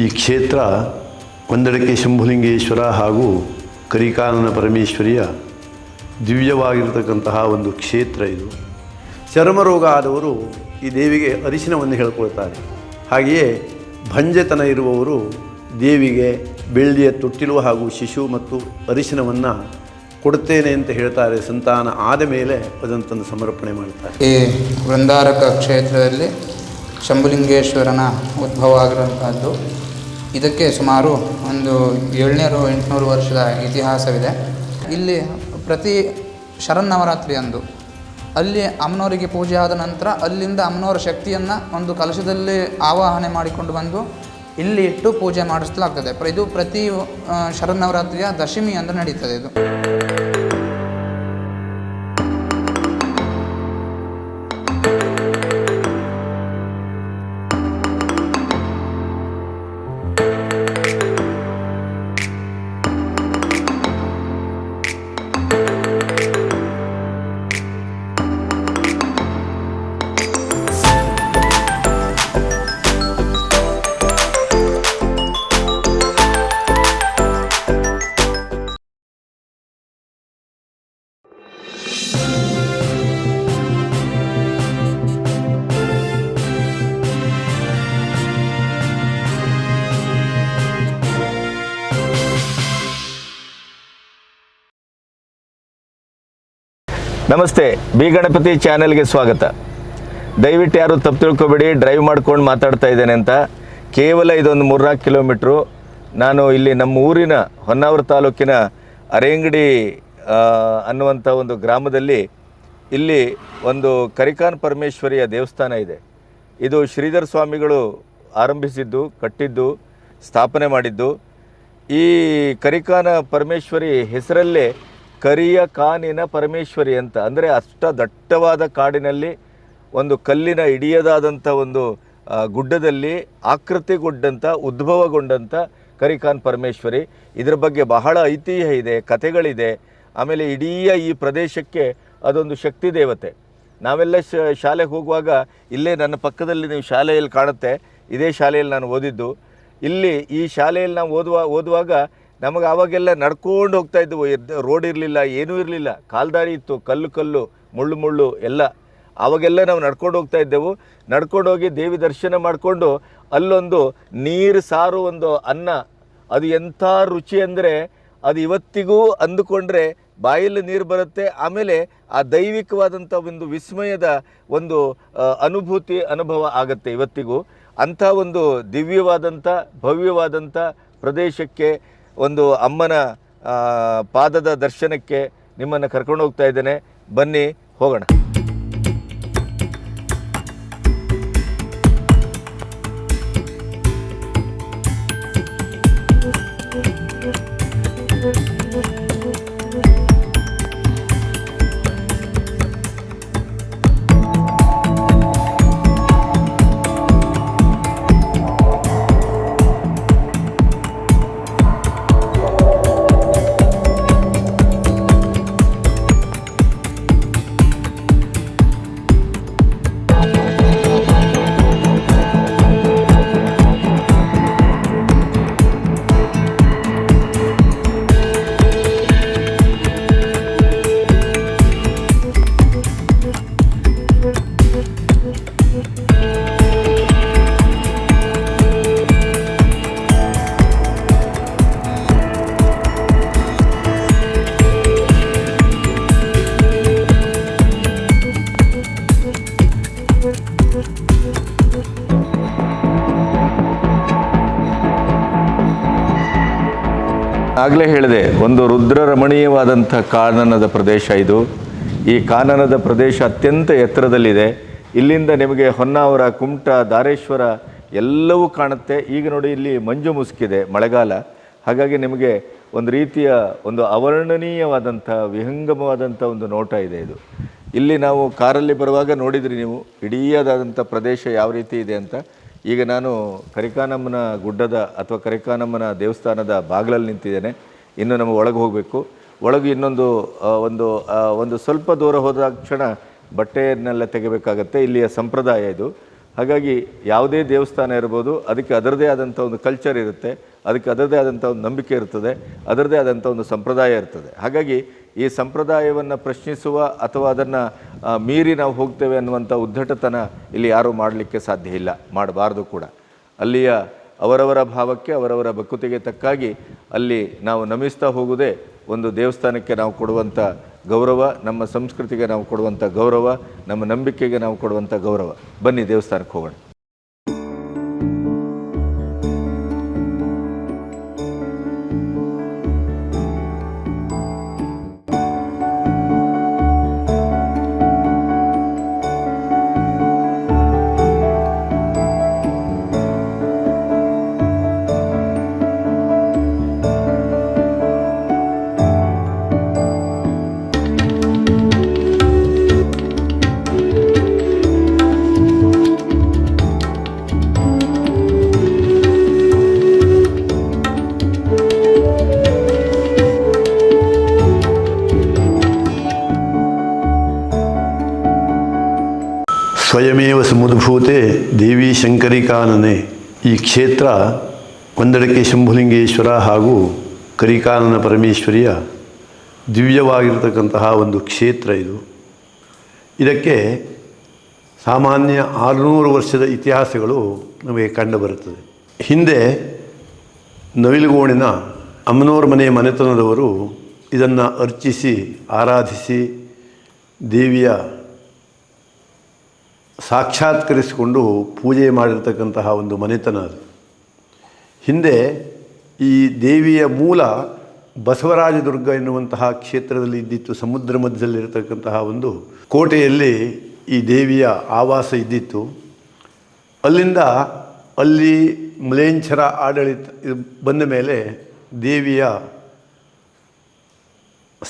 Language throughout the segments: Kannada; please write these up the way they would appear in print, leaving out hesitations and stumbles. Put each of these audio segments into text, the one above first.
ಈ ಕ್ಷೇತ್ರ ಒಂದೆಡೆಗೆ ಶಂಭುಲಿಂಗೇಶ್ವರ ಹಾಗೂ ಕರಿಕಾನನ ಪರಮೇಶ್ವರಿಯ ದಿವ್ಯವಾಗಿರತಕ್ಕಂತಹ ಒಂದು ಕ್ಷೇತ್ರ ಇದು. ಚರ್ಮರೋಗ ಆದವರು ಈ ದೇವಿಗೆ ಅರಿಶಿನವನ್ನು ಹೇಳ್ಕೊಳ್ತಾರೆ. ಹಾಗೆಯೇ ಭಂಜತನ ಇರುವವರು ದೇವಿಗೆ ಬೆಳ್ಳಿಯ ತೊಟ್ಟಿಲು ಹಾಗೂ ಶಿಶು ಮತ್ತು ಅರಿಶಿನವನ್ನು ಕೊಡುತ್ತೇನೆ ಅಂತ ಹೇಳ್ತಾರೆ. ಸಂತಾನ ಆದ ಮೇಲೆ ಅದನ್ನು ಸಮರ್ಪಣೆ ಮಾಡ್ತಾರೆ. ಈ ವೃಂದಾರಕ ಕ್ಷೇತ್ರದಲ್ಲಿ ಶಂಭುಲಿಂಗೇಶ್ವರನ ಉದ್ಭವ ಆಗಿರುವಂಥದ್ದು. ಇದಕ್ಕೆ ಸುಮಾರು ಒಂದು 700-800 ವರ್ಷದ ಇತಿಹಾಸವಿದೆ. ಇಲ್ಲಿ ಪ್ರತಿ ಶರನ್ನವರಾತ್ರಿ ಅಂದು ಅಲ್ಲಿ ಅಮ್ಮನವರಿಗೆ ಪೂಜೆ ಆದ ನಂತರ ಅಲ್ಲಿಂದ ಅಮ್ಮನವರ ಶಕ್ತಿಯನ್ನು ಒಂದು ಕಲಶದಲ್ಲಿ ಆವಾಹನೆ ಮಾಡಿಕೊಂಡು ಬಂದು ಇಲ್ಲಿ ಇಟ್ಟು ಪೂಜೆ ಮಾಡಿಸಲಾಗ್ತದೆ. ಇದು ಪ್ರತಿ ಶರನ್ನವರಾತ್ರಿಯ ದಶಮಿ ಅಂತ ನಡೀತದೆ ಇದು. ನಮಸ್ತೆ, ಬಿ ಗಣಪತಿ ಚಾನೆಲ್ಗೆ ಸ್ವಾಗತ. ದಯವಿಟ್ಟು ಯಾರು ತಪ್ಪು ತಿಳ್ಕೊಬೇಡಿ, ಡ್ರೈವ್ ಮಾಡ್ಕೊಂಡು ಮಾತಾಡ್ತಾ ಇದ್ದೇನೆ ಅಂತ. ಕೇವಲ ಇದೊಂದು 3-4 ಕಿಲೋಮೀಟ್ರು. ನಾನು ಇಲ್ಲಿ ನಮ್ಮ ಊರಿನ ಹೊನ್ನಾವರ ತಾಲೂಕಿನ ಅರೇಂಗಡಿ ಅನ್ನುವಂಥ ಒಂದು ಗ್ರಾಮದಲ್ಲಿ ಇಲ್ಲಿ ಒಂದು ಕರಿಕಾನ ಪರಮೇಶ್ವರಿಯ ದೇವಸ್ಥಾನ ಇದೆ. ಇದು ಶ್ರೀಧರ ಸ್ವಾಮಿಗಳು ಆರಂಭಿಸಿದ್ದು, ಕಟ್ಟಿದ್ದು, ಸ್ಥಾಪನೆ ಮಾಡಿದ್ದು. ಈ ಕರಿಕಾನ ಪರಮೇಶ್ವರಿ ಹೆಸರಲ್ಲೇ ಕರಿಯ ಕಾನಿನ ಪರಮೇಶ್ವರಿ ಅಂತ. ಅಂದರೆ ಅಷ್ಟ ದಟ್ಟವಾದ ಕಾಡಿನಲ್ಲಿ ಒಂದು ಕಲ್ಲಿನ ಇಡಿಯದಾದಂಥ ಒಂದು ಗುಡ್ಡದಲ್ಲಿ ಆಕೃತಿಗೊಂಡಂಥ ಉದ್ಭವಗೊಂಡಂಥ ಕರಿಕಾನ್ ಪರಮೇಶ್ವರಿ. ಇದರ ಬಗ್ಗೆ ಬಹಳ ಐತಿಹ್ಯ ಇದೆ, ಕಥೆಗಳಿದೆ. ಆಮೇಲೆ ಇಡೀ ಈ ಪ್ರದೇಶಕ್ಕೆ ಅದೊಂದು ಶಕ್ತಿ ದೇವತೆ. ನಾವೆಲ್ಲ ಶಾಲೆಗೆ ಹೋಗುವಾಗ ಇಲ್ಲೇ ನನ್ನ ಪಕ್ಕದಲ್ಲಿ ನೀವು ಶಾಲೆಯಲ್ಲಿ ಕಾಣುತ್ತೆ, ಇದೇ ಶಾಲೆಯಲ್ಲಿ ನಾನು ಓದಿದ್ದು. ಇಲ್ಲಿ ಈ ಶಾಲೆಯಲ್ಲಿ ನಾವು ಓದುವಾಗ ನಮಗೆ ಆವಾಗೆಲ್ಲ ನಡ್ಕೊಂಡು ಹೋಗ್ತಾ ಇದ್ದವು. ರೋಡ್ ಇರಲಿಲ್ಲ, ಏನೂ ಇರಲಿಲ್ಲ, ಕಾಲ್ದಾರಿ ಇತ್ತು, ಕಲ್ಲು ಮುಳ್ಳು ಎಲ್ಲ. ಆವಾಗೆಲ್ಲ ನಾವು ನಡ್ಕೊಂಡು ಹೋಗ್ತಾ ಇದ್ದೆವು. ನಡ್ಕೊಂಡು ಹೋಗಿ ದೇವಿ ದರ್ಶನ ಮಾಡಿಕೊಂಡು ಅಲ್ಲೊಂದು ನೀರು ಸಾರು ಒಂದು ಅನ್ನ, ಅದು ಎಂಥ ರುಚಿ ಅಂದರೆ ಅದು ಇವತ್ತಿಗೂ ಅಂದುಕೊಂಡ್ರೆ ಬಾಯಲ್ಲಿ ನೀರು ಬರುತ್ತೆ. ಆಮೇಲೆ ಆ ದೈವಿಕವಾದಂಥ ಒಂದು ವಿಸ್ಮಯದ ಒಂದು ಅನುಭವ ಆಗುತ್ತೆ ಇವತ್ತಿಗೂ. ಅಂಥ ಒಂದು ದಿವ್ಯವಾದಂಥ ಭವ್ಯವಾದಂಥ ಪ್ರದೇಶಕ್ಕೆ, ಒಂದು ಅಮ್ಮನ ಪಾದದ ದರ್ಶನಕ್ಕೆ ನಿಮ್ಮನ್ನು ಕರ್ಕೊಂಡು ಹೋಗ್ತಾ ಇದ್ದೇನೆ. ಬನ್ನಿ, ಹೋಗೋಣ. ಆಗಲೇ ಹೇಳಿದೆ, ಒಂದು ರುದ್ರ ರಮಣೀಯವಾದಂಥ ಕಾನನದ ಪ್ರದೇಶ ಇದು. ಈ ಕಾನನದ ಪ್ರದೇಶ ಅತ್ಯಂತ ಎತ್ತರದಲ್ಲಿದೆ. ಇಲ್ಲಿಂದ ನಿಮಗೆ ಹೊನ್ನಾವರ, ಕುಮಟಾ, ಧಾರೇಶ್ವರ ಎಲ್ಲವೂ ಕಾಣುತ್ತೆ. ಈಗ ನೋಡಿ, ಇಲ್ಲಿ ಮಂಜು ಮುಸುಕಿದೆ, ಮಳೆಗಾಲ. ಹಾಗಾಗಿ ನಿಮಗೆ ಒಂದು ರೀತಿಯ ಒಂದು ಅವರ್ಣನೀಯವಾದಂಥ ವಿಹಂಗಮವಾದಂಥ ಒಂದು ನೋಟ ಇದೆ ಇದು. ಇಲ್ಲಿ ನಾವು ಕಾರಲ್ಲಿ ಬರುವಾಗ ನೋಡಿದ್ರಿ ನೀವು ಇಡೀಯಾದಂಥ ಪ್ರದೇಶ ಯಾವ ರೀತಿ ಇದೆ ಅಂತ. ಈಗ ನಾನು ಕರಿಕಾನಮ್ಮನ ಗುಡ್ಡದ ಅಥವಾ ಕರಿಕಾನಮ್ಮನ ದೇವಸ್ಥಾನದ ಬಾಗಿಲಲ್ಲಿ ನಿಂತಿದ್ದೇನೆ. ಇನ್ನು ನಮ್ಮ ಒಳಗೆ ಹೋಗಬೇಕು. ಒಳಗೆ ಇನ್ನೊಂದು ಒಂದು ಸ್ವಲ್ಪ ದೂರ ಹೋದ ಕ್ಷಣ ಬಟ್ಟೆಯನ್ನೆಲ್ಲ ತೆಗಿಬೇಕಾಗತ್ತೆ. ಇಲ್ಲಿಯ ಸಂಪ್ರದಾಯ ಇದು. ಹಾಗಾಗಿ ಯಾವುದೇ ದೇವಸ್ಥಾನ ಇರ್ಬೋದು, ಅದಕ್ಕೆ ಅದರದೇ ಆದಂಥ ಒಂದು ಕಲ್ಚರ್ ಇರುತ್ತೆ, ಅದಕ್ಕೆ ಅದರದೇ ಆದಂಥ ಒಂದು ನಂಬಿಕೆ ಇರ್ತದೆ, ಅದರದೇ ಆದಂಥ ಒಂದು ಸಂಪ್ರದಾಯ ಇರ್ತದೆ. ಹಾಗಾಗಿ ಈ ಸಂಪ್ರದಾಯವನ್ನು ಪ್ರಶ್ನಿಸುವ ಅಥವಾ ಅದನ್ನು ಮೀರಿ ನಾವು ಹೋಗ್ತೇವೆ ಅನ್ನುವಂಥ ಉದ್ದಟತನ ಇಲ್ಲಿ ಯಾರೂ ಮಾಡಲಿಕ್ಕೆ ಸಾಧ್ಯ ಇಲ್ಲ, ಮಾಡಬಾರ್ದು ಕೂಡ. ಅಲ್ಲಿಯ ಅವರವರ ಭಾವಕ್ಕೆ ಅವರವರ ಭಕ್ತಿಗೆ ತಕ್ಕಾಗಿ ಅಲ್ಲಿ ನಾವು ನಮಿಸ್ತಾ ಹೋಗುವುದೇ ಒಂದು ದೇವಸ್ಥಾನಕ್ಕೆ ನಾವು ಕೊಡುವಂಥ ಗೌರವ, ನಮ್ಮ ಸಂಸ್ಕೃತಿಗೆ ನಾವು ಕೊಡುವಂಥ ಗೌರವ, ನಮ್ಮ ನಂಬಿಕೆಗೆ ನಾವು ಕೊಡುವಂಥ ಗೌರವ. ಬನ್ನಿ ದೇವಸ್ಥಾನಕ್ಕೆ ಹೋಗೋಣ. ಸ್ವಯಮೇವ ಸಮುದ್ಭೂತೆ ದೇವಿ ಶಂಕರಿಕಾನನೆ. ಈ ಕ್ಷೇತ್ರ ಒಂದೆಡೆಗೆ ಶಂಭುಲಿಂಗೇಶ್ವರ ಹಾಗೂ ಕರಿಕಾನನ ಪರಮೇಶ್ವರಿಯ ದಿವ್ಯವಾಗಿರತಕ್ಕಂತಹ ಒಂದು ಕ್ಷೇತ್ರ ಇದು. ಇದಕ್ಕೆ ಸಾಮಾನ್ಯ 600 ವರ್ಷದ ಇತಿಹಾಸಗಳು ನಮಗೆ ಕಂಡುಬರುತ್ತದೆ. ಹಿಂದೆ ನವಿಲುಗೋಣಿನ ಅಮ್ಮನವರ ಮನೆತನದವರು ಇದನ್ನು ಅರ್ಚಿಸಿ ಆರಾಧಿಸಿ ದೇವಿಯ ಸಾಕ್ಷಾತ್ಕರಿಸಿಕೊಂಡು ಪೂಜೆ ಮಾಡಿರ್ತಕ್ಕಂತಹ ಒಂದು ಮನೆತನ ಅದು. ಹಿಂದೆ ಈ ದೇವಿಯ ಮೂಲ ಬಸವರಾಜದುರ್ಗ ಎನ್ನುವಂತಹ ಕ್ಷೇತ್ರದಲ್ಲಿ ಇದ್ದಿತ್ತು. ಸಮುದ್ರ ಮಧ್ಯದಲ್ಲಿರತಕ್ಕಂತಹ ಒಂದು ಕೋಟೆಯಲ್ಲಿ ಈ ದೇವಿಯ ಆವಾಸ ಇದ್ದಿತ್ತು. ಅಲ್ಲಿಂದ ಅಲ್ಲಿ ಮ್ಲೇಂಛರ ಆಡಳಿತ ಬಂದ ಮೇಲೆ ದೇವಿಯ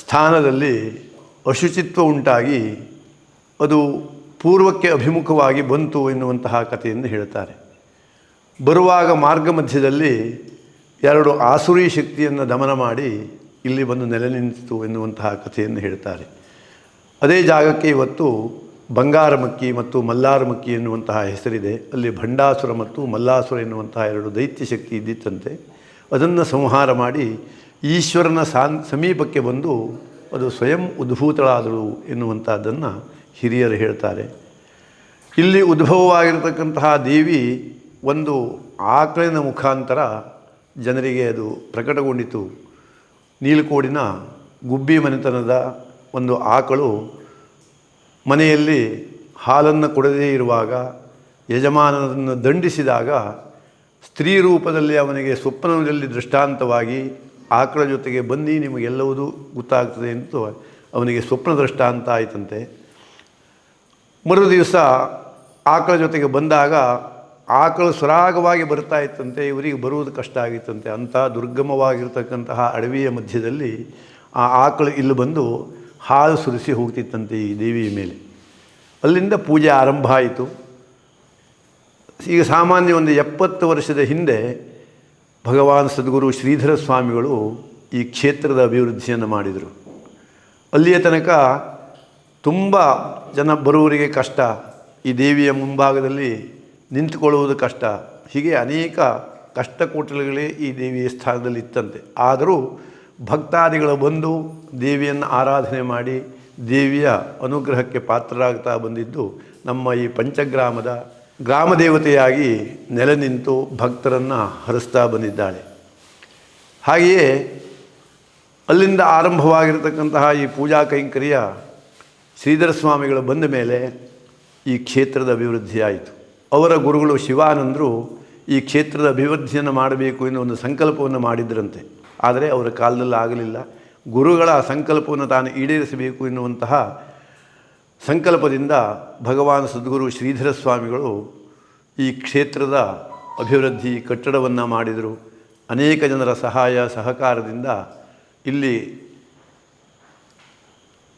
ಸ್ಥಾನದಲ್ಲಿ ಅಶುಚಿತ್ವ ಉಂಟಾಗಿ ಅದು ಪೂರ್ವಕ್ಕೆ ಅಭಿಮುಖವಾಗಿ ಬಂತು ಎನ್ನುವಂತಹ ಕಥೆಯನ್ನು ಹೇಳ್ತಾರೆ. ಬರುವಾಗ ಮಾರ್ಗ ಮಧ್ಯದಲ್ಲಿ 2 ಆಸುರಿ ಶಕ್ತಿಯನ್ನು ದಮನ ಮಾಡಿ ಇಲ್ಲಿ ಬಂದು ನೆಲೆ ನಿಂತಿತು ಎನ್ನುವಂತಹ ಕಥೆಯನ್ನು ಹೇಳ್ತಾರೆ. ಅದೇ ಜಾಗಕ್ಕೆ ಇವತ್ತು ಬಂಗಾರಮಕ್ಕಿ ಮತ್ತು ಮಲ್ಲಾರಮಕ್ಕಿ ಎನ್ನುವಂತಹ ಹೆಸರಿದೆ. ಅಲ್ಲಿ ಭಂಡಾಸುರ ಮತ್ತು ಮಲ್ಲಾಸುರ ಎನ್ನುವಂತಹ 2 ದೈತ್ಯ ಶಕ್ತಿ ಇದ್ದಿತ್ತಂತೆ. ಅದನ್ನು ಸಂಹಾರ ಮಾಡಿ ಈಶ್ವರನ ಸಮೀಪಕ್ಕೆ ಬಂದು ಅದು ಸ್ವಯಂ ಉದ್ಭೂತಳಾದಳು ಎನ್ನುವಂಥದ್ದನ್ನು ಹಿರಿಯರು ಹೇಳ್ತಾರೆ. ಇಲ್ಲಿ ಉದ್ಭವವಾಗಿರತಕ್ಕಂತಹ ದೇವಿ ಒಂದು ಆಕಳಿನ ಮುಖಾಂತರ ಜನರಿಗೆ ಅದು ಪ್ರಕಟಗೊಂಡಿತು. ನೀಲಕೋಡಿನ ಗುಬ್ಬಿ ಮನೆತನದ ಒಂದು ಆಕಳು ಮನೆಯಲ್ಲಿ ಹಾಲನ್ನು ಕೊಡದೇ ಇರುವಾಗ ಯಜಮಾನನನ್ನು ದಂಡಿಸಿದಾಗ ಸ್ತ್ರೀ ರೂಪದಲ್ಲಿ ಅವನಿಗೆ ಸ್ವಪ್ನದಲ್ಲಿ ದೃಷ್ಟಾಂತವಾಗಿ ಆಕಳ ಜೊತೆಗೆ ಬನ್ನಿ ನಿಮಗೆಲ್ಲವೂ ಗೊತ್ತಾಗ್ತದೆ ಅಂತ ಅವನಿಗೆ ಸ್ವಪ್ನ ದೃಷ್ಟಾಂತ ಆಯಿತಂತೆ. ಮರು ದಿವಸ ಆಕಳ ಜೊತೆಗೆ ಬಂದಾಗ ಆಕಳು ಸರಾಗವಾಗಿ ಬರ್ತಾ ಇತ್ತಂತೆ. ಇವರಿಗೆ ಬರುವುದು ಕಷ್ಟ ಆಗಿತ್ತಂತೆ. ಅಂಥ ದುರ್ಗಮವಾಗಿರ್ತಕ್ಕಂತಹ ಅಡವಿಯ ಮಧ್ಯದಲ್ಲಿ ಆ ಆಕಳು ಇಲ್ಲಿ ಬಂದು ಹಾಲು ಸುರಿಸಿ ಹೋಗ್ತಿತ್ತಂತೆ ಈ ದೇವಿಯ ಮೇಲೆ. ಅಲ್ಲಿಂದ ಪೂಜೆ ಆರಂಭ ಆಯಿತು. ಈಗ ಸಾಮಾನ್ಯ ಒಂದು 70 ವರ್ಷದ ಹಿಂದೆ ಭಗವಾನ್ ಸದ್ಗುರು ಶ್ರೀಧರ ಸ್ವಾಮಿಗಳು ಈ ಕ್ಷೇತ್ರದ ಅಭಿವೃದ್ಧಿಯನ್ನು ಮಾಡಿದರು. ಅಲ್ಲಿಯ ತನಕ ತುಂಬ ಜನ ಬರುವವರಿಗೆ ಕಷ್ಟ, ಈ ದೇವಿಯ ಮುಂಭಾಗದಲ್ಲಿ ನಿಂತುಕೊಳ್ಳುವುದು ಕಷ್ಟ, ಹೀಗೆ ಅನೇಕ ಕಷ್ಟಕೋಟಲುಗಳೇ ಈ ದೇವಿಯ ಸ್ಥಾನದಲ್ಲಿ ಇತ್ತಂತೆ. ಆದರೂ ಭಕ್ತಾದಿಗಳು ಬಂದು ದೇವಿಯನ್ನು ಆರಾಧನೆ ಮಾಡಿ ದೇವಿಯ ಅನುಗ್ರಹಕ್ಕೆ ಪಾತ್ರರಾಗ್ತಾ ಬಂದಿದ್ದು ನಮ್ಮ ಈ ಪಂಚಗ್ರಾಮದ ಗ್ರಾಮ ದೇವತೆಯಾಗಿ ನೆಲೆ ನಿಂತು ಭಕ್ತರನ್ನು ಹರಿಸ್ತಾ ಬಂದಿದ್ದಾಳೆ. ಹಾಗೆಯೇ ಅಲ್ಲಿಂದ ಆರಂಭವಾಗಿರತಕ್ಕಂತಹ ಈ ಪೂಜಾ ಕೈಂಕರ್ಯ ಶ್ರೀಧರ ಸ್ವಾಮಿಗಳು ಬಂದ ಮೇಲೆ ಈ ಕ್ಷೇತ್ರದ ಅಭಿವೃದ್ಧಿಯಾಯಿತು. ಅವರ ಗುರುಗಳು ಶಿವಾನಂದರು ಈ ಕ್ಷೇತ್ರದ ಅಭಿವೃದ್ಧಿಯನ್ನು ಮಾಡಬೇಕು ಎನ್ನುವ ಒಂದು ಸಂಕಲ್ಪವನ್ನು ಮಾಡಿದ್ರಂತೆ. ಆದರೆ ಅವರ ಕಾಲದಲ್ಲಿ ಆಗಲಿಲ್ಲ. ಗುರುಗಳ ಸಂಕಲ್ಪವನ್ನು ತಾನು ಈಡೇರಿಸಬೇಕು ಎನ್ನುವಂತಹ ಸಂಕಲ್ಪದಿಂದ ಭಗವಾನ್ ಸದ್ಗುರು ಶ್ರೀಧರ ಸ್ವಾಮಿಗಳು ಈ ಕ್ಷೇತ್ರದ ಅಭಿವೃದ್ಧಿ ಕಟ್ಟಡವನ್ನು ಮಾಡಿದರು. ಅನೇಕ ಜನರ ಸಹಾಯ ಸಹಕಾರದಿಂದ ಇಲ್ಲಿ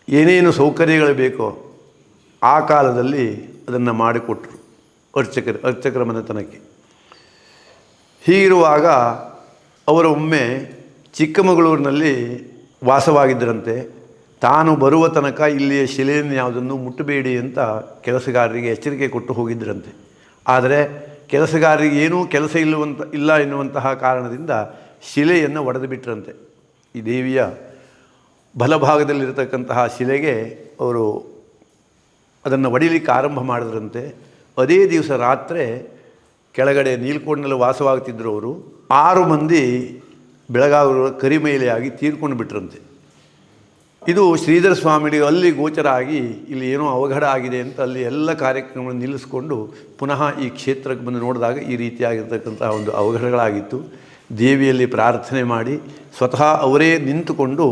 ಏನೇನು ಸೌಕರ್ಯಗಳು ಬೇಕೋ ಆ ಕಾಲದಲ್ಲಿ ಅದನ್ನು ಮಾಡಿಕೊಟ್ರು ಅರ್ಚಕರ ಮನೆತನಕ್ಕೆ. ಹೀಗಿರುವಾಗ ಅವರು ಒಮ್ಮೆ ಚಿಕ್ಕಮಗಳೂರಿನಲ್ಲಿ ವಾಸವಾಗಿದ್ದರಂತೆ. ತಾನು ಬರುವ ತನಕ ಇಲ್ಲಿಯ ಶಿಲೆಯನ್ನು ಯಾವುದನ್ನು ಮುಟ್ಟಬೇಡಿ ಅಂತ ಕೆಲಸಗಾರರಿಗೆ ಎಚ್ಚರಿಕೆ ಕೊಟ್ಟು ಹೋಗಿದ್ದರಂತೆ. ಆದರೆ ಕೆಲಸಗಾರರಿಗೆ ಏನೂ ಕೆಲಸ ಇಲ್ಲ ಎನ್ನುವಂತಹ ಕಾರಣದಿಂದ ಶಿಲೆಯನ್ನು ಒಡೆದು ಬಿಟ್ಟರಂತೆ. ಈ ದೇವಿಯ ಬಲಭಾಗದಲ್ಲಿರತಕ್ಕಂತಹ ಶಿಲೆಗೆ ಅವರು ಅದನ್ನು ಒಡಿಲಿಕ್ಕೆ ಆರಂಭ ಮಾಡಿದ್ರಂತೆ. ಅದೇ ದಿವಸ ರಾತ್ರಿ ಕೆಳಗಡೆ ನೀಲ್ಕೋಡ್ನಲ್ಲಿ ವಾಸವಾಗ್ತಿದ್ದರು ಅವರು. 6 ಮಂದಿ ಬೆಳಗಾವಿಗಳ ಕರಿಮೈಲೆಯಾಗಿ ತೀರ್ಕೊಂಡು ಬಿಟ್ರಂತೆ. ಇದು ಶ್ರೀಧರ ಸ್ವಾಮಿಗಳಿಗೆ ಅಲ್ಲಿ ಗೋಚರ ಆಗಿ ಇಲ್ಲಿ ಏನೋ ಅವಘಡ ಆಗಿದೆ ಅಂತ ಅಲ್ಲಿ ಎಲ್ಲ ಕಾರ್ಯಕ್ರಮಗಳನ್ನು ನಿಲ್ಲಿಸ್ಕೊಂಡು ಪುನಃ ಈ ಕ್ಷೇತ್ರಕ್ಕೆ ಬಂದು ನೋಡಿದಾಗ ಈ ರೀತಿಯಾಗಿರ್ತಕ್ಕಂತಹ ಒಂದು ಅವಘಡಗಳಾಗಿತ್ತು. ದೇವಿಯಲ್ಲಿ ಪ್ರಾರ್ಥನೆ ಮಾಡಿ ಸ್ವತಃ ಅವರೇ ನಿಂತುಕೊಂಡು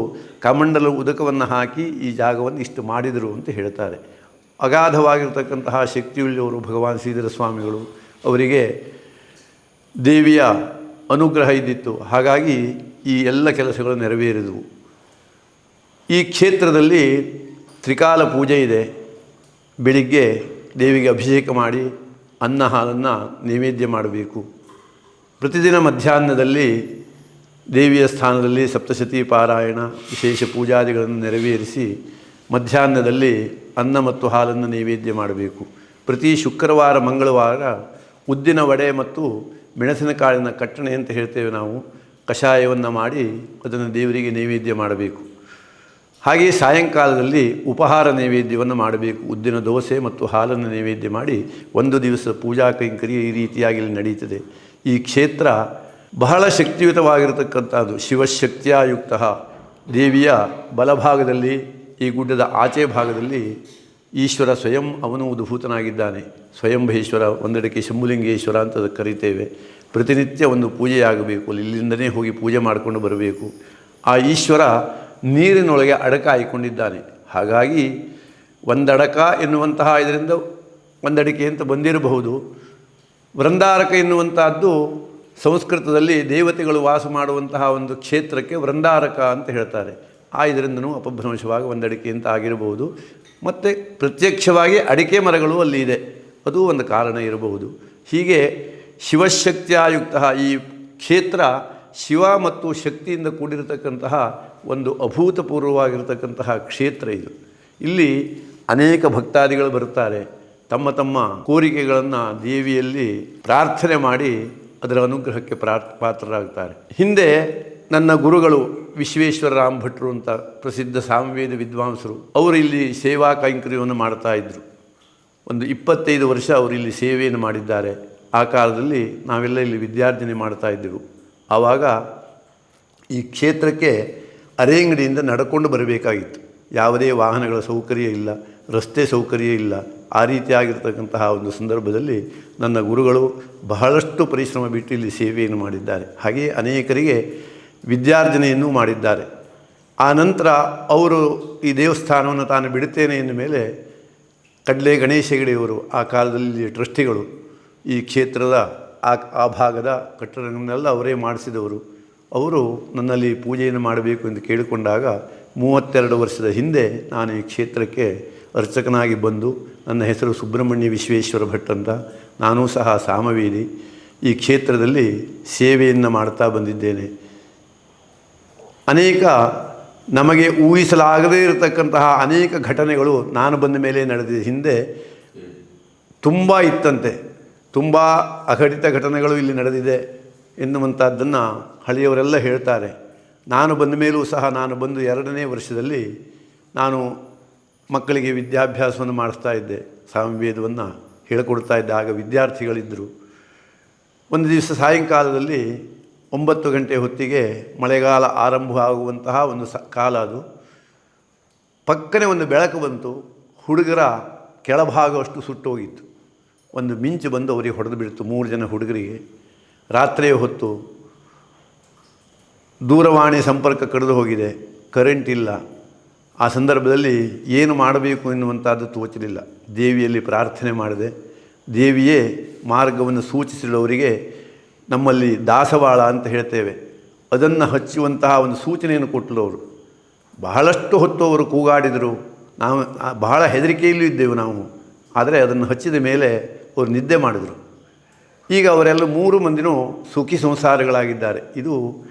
ಕಮಂಡಲ ಉದಕವನ್ನು ಹಾಕಿ ಈ ಜಾಗವನ್ನು ಇಷ್ಟು ಮಾಡಿದರು ಅಂತ ಹೇಳ್ತಾರೆ. ಅಗಾಧವಾಗಿರ್ತಕ್ಕಂತಹ ಶಕ್ತಿಯುಳ್ಳವರು ಭಗವಾನ್ ಶ್ರೀಧರ ಸ್ವಾಮಿಗಳು. ಅವರಿಗೆ ದೇವಿಯ ಅನುಗ್ರಹ ಇದ್ದಿತ್ತು. ಹಾಗಾಗಿ ಈ ಎಲ್ಲ ಕೆಲಸಗಳು ನೆರವೇರಿದವು. ಈ ಕ್ಷೇತ್ರದಲ್ಲಿ ತ್ರಿಕಾಲ ಪೂಜೆ ಇದೆ. ಬೆಳಿಗ್ಗೆ ದೇವಿಗೆ ಅಭಿಷೇಕ ಮಾಡಿ ಅನ್ನ ಹಾಲನ್ನು ನೈವೇದ್ಯ ಮಾಡಬೇಕು. ಪ್ರತಿದಿನ ಮಧ್ಯಾಹ್ನದಲ್ಲಿ ದೇವಿಯ ಸ್ಥಾನದಲ್ಲಿ ಸಪ್ತಶತಿ ಪಾರಾಯಣ ವಿಶೇಷ ಪೂಜಾದಿಗಳನ್ನು ನೆರವೇರಿಸಿ ಮಧ್ಯಾಹ್ನದಲ್ಲಿ ಅನ್ನ ಮತ್ತು ಹಾಲನ್ನು ನೈವೇದ್ಯ ಮಾಡಬೇಕು. ಪ್ರತಿ ಶುಕ್ರವಾರ ಮಂಗಳವಾರ ಉದ್ದಿನ ವಡೆ ಮತ್ತು ಮೆಣಸಿನಕಾಳಿನ ಕಟ್ಟಣೆ ಅಂತ ಹೇಳ್ತೇವೆ ನಾವು, ಕಷಾಯವನ್ನು ಮಾಡಿ ಅದನ್ನು ದೇವರಿಗೆ ನೈವೇದ್ಯ ಮಾಡಬೇಕು. ಹಾಗೆಯೇ ಸಾಯಂಕಾಲದಲ್ಲಿ ಉಪಹಾರ ನೈವೇದ್ಯವನ್ನು ಮಾಡಬೇಕು. ಉದ್ದಿನ ದೋಸೆ ಮತ್ತು ಹಾಲನ್ನು ನೈವೇದ್ಯ ಮಾಡಿ ಒಂದು ದಿವಸ ಪೂಜಾ ಕೈಂಕರ್ಯ ಈ ರೀತಿಯಾಗಿ ಇಲ್ಲಿ ನಡೀತದೆ. ಈ ಕ್ಷೇತ್ರ ಬಹಳ ಶಕ್ತಿಯುತವಾಗಿರತಕ್ಕಂಥದ್ದು. ಶಿವಶಕ್ತಿಯುಕ್ತ ದೇವಿಯ ಬಲಭಾಗದಲ್ಲಿ ಈ ಗುಡ್ಡದ ಆಚೆ ಭಾಗದಲ್ಲಿ ಈಶ್ವರ ಸ್ವಯಂ ಅವನು ಉದ್ಭೂತನಾಗಿದ್ದಾನೆ. ಸ್ವಯಂಭೇಶ್ವರ, ಒಂದೆಡೆಗೆ ಶಂಭುಲಿಂಗೇಶ್ವರ ಅಂತ ಅದಕ್ಕೆ ಕರಿತೇವೆ. ಪ್ರತಿನಿತ್ಯ ಒಂದು ಪೂಜೆಯಾಗಬೇಕು. ಇಲ್ಲಿಂದನೇ ಹೋಗಿ ಪೂಜೆ ಮಾಡಿಕೊಂಡು ಬರಬೇಕು. ಆ ಈಶ್ವರ ನೀರಿನೊಳಗೆ ಅಡಕ ಹಾಕಿಕೊಂಡಿದ್ದಾನೆ. ಹಾಗಾಗಿ ಒಂದಡಕ ಎನ್ನುವಂತಹ ಇದರಿಂದ ಒಂದಡಿಕೆ ಅಂತ ಬಂದಿರಬಹುದು. ವೃಂದಾರಕ ಎನ್ನುವಂತಹದ್ದು ಸಂಸ್ಕೃತದಲ್ಲಿ ದೇವತೆಗಳು ವಾಸ ಮಾಡುವಂತಹ ಒಂದು ಕ್ಷೇತ್ರಕ್ಕೆ ವೃಂದಾರಕ ಅಂತ ಹೇಳ್ತಾರೆ. ಆ ಇದರಿಂದನೂ ಅಪಭ್ರಂಶವಾಗಿ ಒಂದಡಿಕೆ ಅಂತ ಆಗಿರಬಹುದು. ಮತ್ತು ಪ್ರತ್ಯಕ್ಷವಾಗಿ ಅಡಿಕೆ ಮರಗಳು ಅಲ್ಲಿ ಇದೆ, ಅದು ಒಂದು ಕಾರಣ ಇರಬಹುದು. ಹೀಗೆ ಶಿವಶಕ್ತಿಯುಕ್ತ ಈ ಕ್ಷೇತ್ರ ಶಿವ ಮತ್ತು ಶಕ್ತಿಯಿಂದ ಕೂಡಿರತಕ್ಕಂತಹ ಒಂದು ಅಭೂತಪೂರ್ವವಾಗಿರತಕ್ಕಂತಹ ಕ್ಷೇತ್ರ ಇದು. ಇಲ್ಲಿ ಅನೇಕ ಭಕ್ತಾದಿಗಳು ಬರುತ್ತಾರೆ. ತಮ್ಮ ತಮ್ಮ ಕೋರಿಕೆಗಳನ್ನು ದೇವಿಯಲ್ಲಿ ಪ್ರಾರ್ಥನೆ ಮಾಡಿ ಅದರ ಅನುಗ್ರಹಕ್ಕೆ ಪಾತ್ರರಾಗ್ತಾರೆ. ಹಿಂದೆ ನನ್ನ ಗುರುಗಳು ವಿಶ್ವೇಶ್ವರ ರಾಮ್ ಭಟ್ರು ಅಂತ ಪ್ರಸಿದ್ಧ ಸಾಮವೇದ ವಿದ್ವಾಂಸರು, ಅವರು ಇಲ್ಲಿ ಸೇವಾ ಕೈಂಕರ್ಯವನ್ನು ಮಾಡ್ತಾಯಿದ್ರು. ಒಂದು 25 ವರ್ಷ ಅವರು ಇಲ್ಲಿ ಸೇವೆಯನ್ನು ಮಾಡಿದ್ದಾರೆ. ಆ ಕಾಲದಲ್ಲಿ ನಾವೆಲ್ಲ ಇಲ್ಲಿ ವಿದ್ಯಾರ್ಜನೆ ಮಾಡ್ತಾಯಿದ್ದೆವು. ಆವಾಗ ಈ ಕ್ಷೇತ್ರಕ್ಕೆ ಅರೇಂಗಡಿಯಿಂದ ನಡ್ಕೊಂಡು ಬರಬೇಕಾಗಿತ್ತು. ಯಾವುದೇ ವಾಹನಗಳ ಸೌಕರ್ಯ ಇಲ್ಲ, ರಸ್ತೆ ಸೌಕರ್ಯ ಇಲ್ಲ. ಆ ರೀತಿಯಾಗಿರ್ತಕ್ಕಂತಹ ಒಂದು ಸಂದರ್ಭದಲ್ಲಿ ನನ್ನ ಗುರುಗಳು ಬಹಳಷ್ಟು ಪರಿಶ್ರಮ ಬಿಟ್ಟು ಇಲ್ಲಿ ಸೇವೆಯನ್ನು ಮಾಡಿದ್ದಾರೆ. ಹಾಗೆಯೇ ಅನೇಕರಿಗೆ ವಿದ್ಯಾರ್ಜನೆಯನ್ನು ಮಾಡಿದ್ದಾರೆ. ಆ ನಂತರ ಅವರು ಈ ದೇವಸ್ಥಾನವನ್ನು ತಾನು ಬಿಡುತ್ತೇನೆ ಎಂದ ಮೇಲೆ ಕಡ್ಲೆ ಗಣೇಶ ಹೆಗಡೆಯವರು ಆ ಕಾಲದಲ್ಲಿ ಟ್ರಸ್ಟಿಗಳು ಈ ಕ್ಷೇತ್ರದ ಆ ಭಾಗದ ಕಟ್ಟಡಗಳನ್ನೆಲ್ಲ ಅವರೇ ಮಾಡಿಸಿದವರು. ಅವರು ನನ್ನಲ್ಲಿ ಪೂಜೆಯನ್ನು ಮಾಡಬೇಕು ಎಂದು ಕೇಳಿಕೊಂಡಾಗ 32 ವರ್ಷದ ಹಿಂದೆ ನಾನು ಈ ಕ್ಷೇತ್ರಕ್ಕೆ ಅರ್ಚಕನಾಗಿ ಬಂದು, ನನ್ನ ಹೆಸರು ಸುಬ್ರಹ್ಮಣ್ಯ ವಿಶ್ವೇಶ್ವರ ಭಟ್ ಅಂತ, ನಾನೂ ಸಹ ಸಾಮವೇದಿ, ಈ ಕ್ಷೇತ್ರದಲ್ಲಿ ಸೇವೆಯನ್ನು ಮಾಡ್ತಾ ಬಂದಿದ್ದೇನೆ. ಅನೇಕ ನಮಗೆ ಊಹಿಸಲಾಗದೇ ಇರತಕ್ಕಂತಹ ಅನೇಕ ಘಟನೆಗಳು ನಾನು ಬಂದ ಮೇಲೆ ನಡೆದಿದೆ. ಹಿಂದೆ ತುಂಬ ಇತ್ತಂತೆ, ತುಂಬ ಅಘಟಿತ ಘಟನೆಗಳು ಇಲ್ಲಿ ನಡೆದಿದೆ ಎನ್ನುವಂಥದ್ದನ್ನು ಹಳೆಯವರೆಲ್ಲ ಹೇಳ್ತಾರೆ. ನಾನು ಬಂದ ಮೇಲೂ ಸಹ ನಾನು ಬಂದು 2ನೇ ವರ್ಷದಲ್ಲಿ ನಾನು ಮಕ್ಕಳಿಗೆ ವಿದ್ಯಾಭ್ಯಾಸವನ್ನು ಮಾಡಿಸ್ತಾ ಇದ್ದೆ, ಸಾಮವೇದವನ್ನು ಹೇಳಿಕೊಡ್ತಾ ಇದ್ದೆ. ಆಗ ವಿದ್ಯಾರ್ಥಿಗಳಿದ್ದರು. ಒಂದು ದಿವಸ ಸಾಯಂಕಾಲದಲ್ಲಿ 9 ಗಂಟೆ ಹೊತ್ತಿಗೆ ಮಳೆಗಾಲ ಆರಂಭ ಆಗುವಂತಹ ಒಂದು ಕಾಲ ಅದು. ಪಕ್ಕನೆ ಒಂದು ಬೆಳಕು ಬಂತು. ಹುಡುಗರ ಕೆಳಭಾಗವಷ್ಟು ಸುಟ್ಟೋಗಿತ್ತು. ಒಂದು ಮಿಂಚು ಬಂದು ಅವರಿಗೆ ಹೊಡೆದು ಬಿಡ್ತು, 3 ಜನ ಹುಡುಗರಿಗೆ. ರಾತ್ರಿಯ ಹೊತ್ತು ದೂರವಾಣಿ ಸಂಪರ್ಕ ಕಡಿದು ಹೋಗಿದೆ, ಕರೆಂಟ್ ಇಲ್ಲ. ಆ ಸಂದರ್ಭದಲ್ಲಿ ಏನು ಮಾಡಬೇಕು ಎನ್ನುವಂಥದ್ದು ತೋಚಲಿಲ್ಲ. ದೇವಿಯಲ್ಲಿ ಪ್ರಾರ್ಥನೆ ಮಾಡಿದೆ. ದೇವಿಯೇ ಮಾರ್ಗವನ್ನು ಸೂಚಿಸಿದವರಿಗೆ ನಮ್ಮಲ್ಲಿ ದಾಸವಾಳ ಅಂತ ಹೇಳ್ತೇವೆ, ಅದನ್ನು ಹಚ್ಚುವಂತಹ ಒಂದು ಸೂಚನೆಯನ್ನು ಕೊಟ್ಟರು ಅವರು. ಬಹಳಷ್ಟು ಹೊತ್ತು ಅವರು ಕೂಗಾಡಿದರು. ನಾವು ಬಹಳ ಹೆದರಿಕೆಯಲ್ಲೂ ಇದ್ದೆವು ನಾವು. ಆದರೆ ಅದನ್ನು ಹಚ್ಚಿದ ಮೇಲೆ ಅವರು ನಿದ್ದೆ ಮಾಡಿದರು. ಈಗ ಅವರೆಲ್ಲ 3 ಮಂದಿನೂ ಸುಖಿ ಸಂಸಾರಗಳಾಗಿದ್ದಾರೆ. ಇದು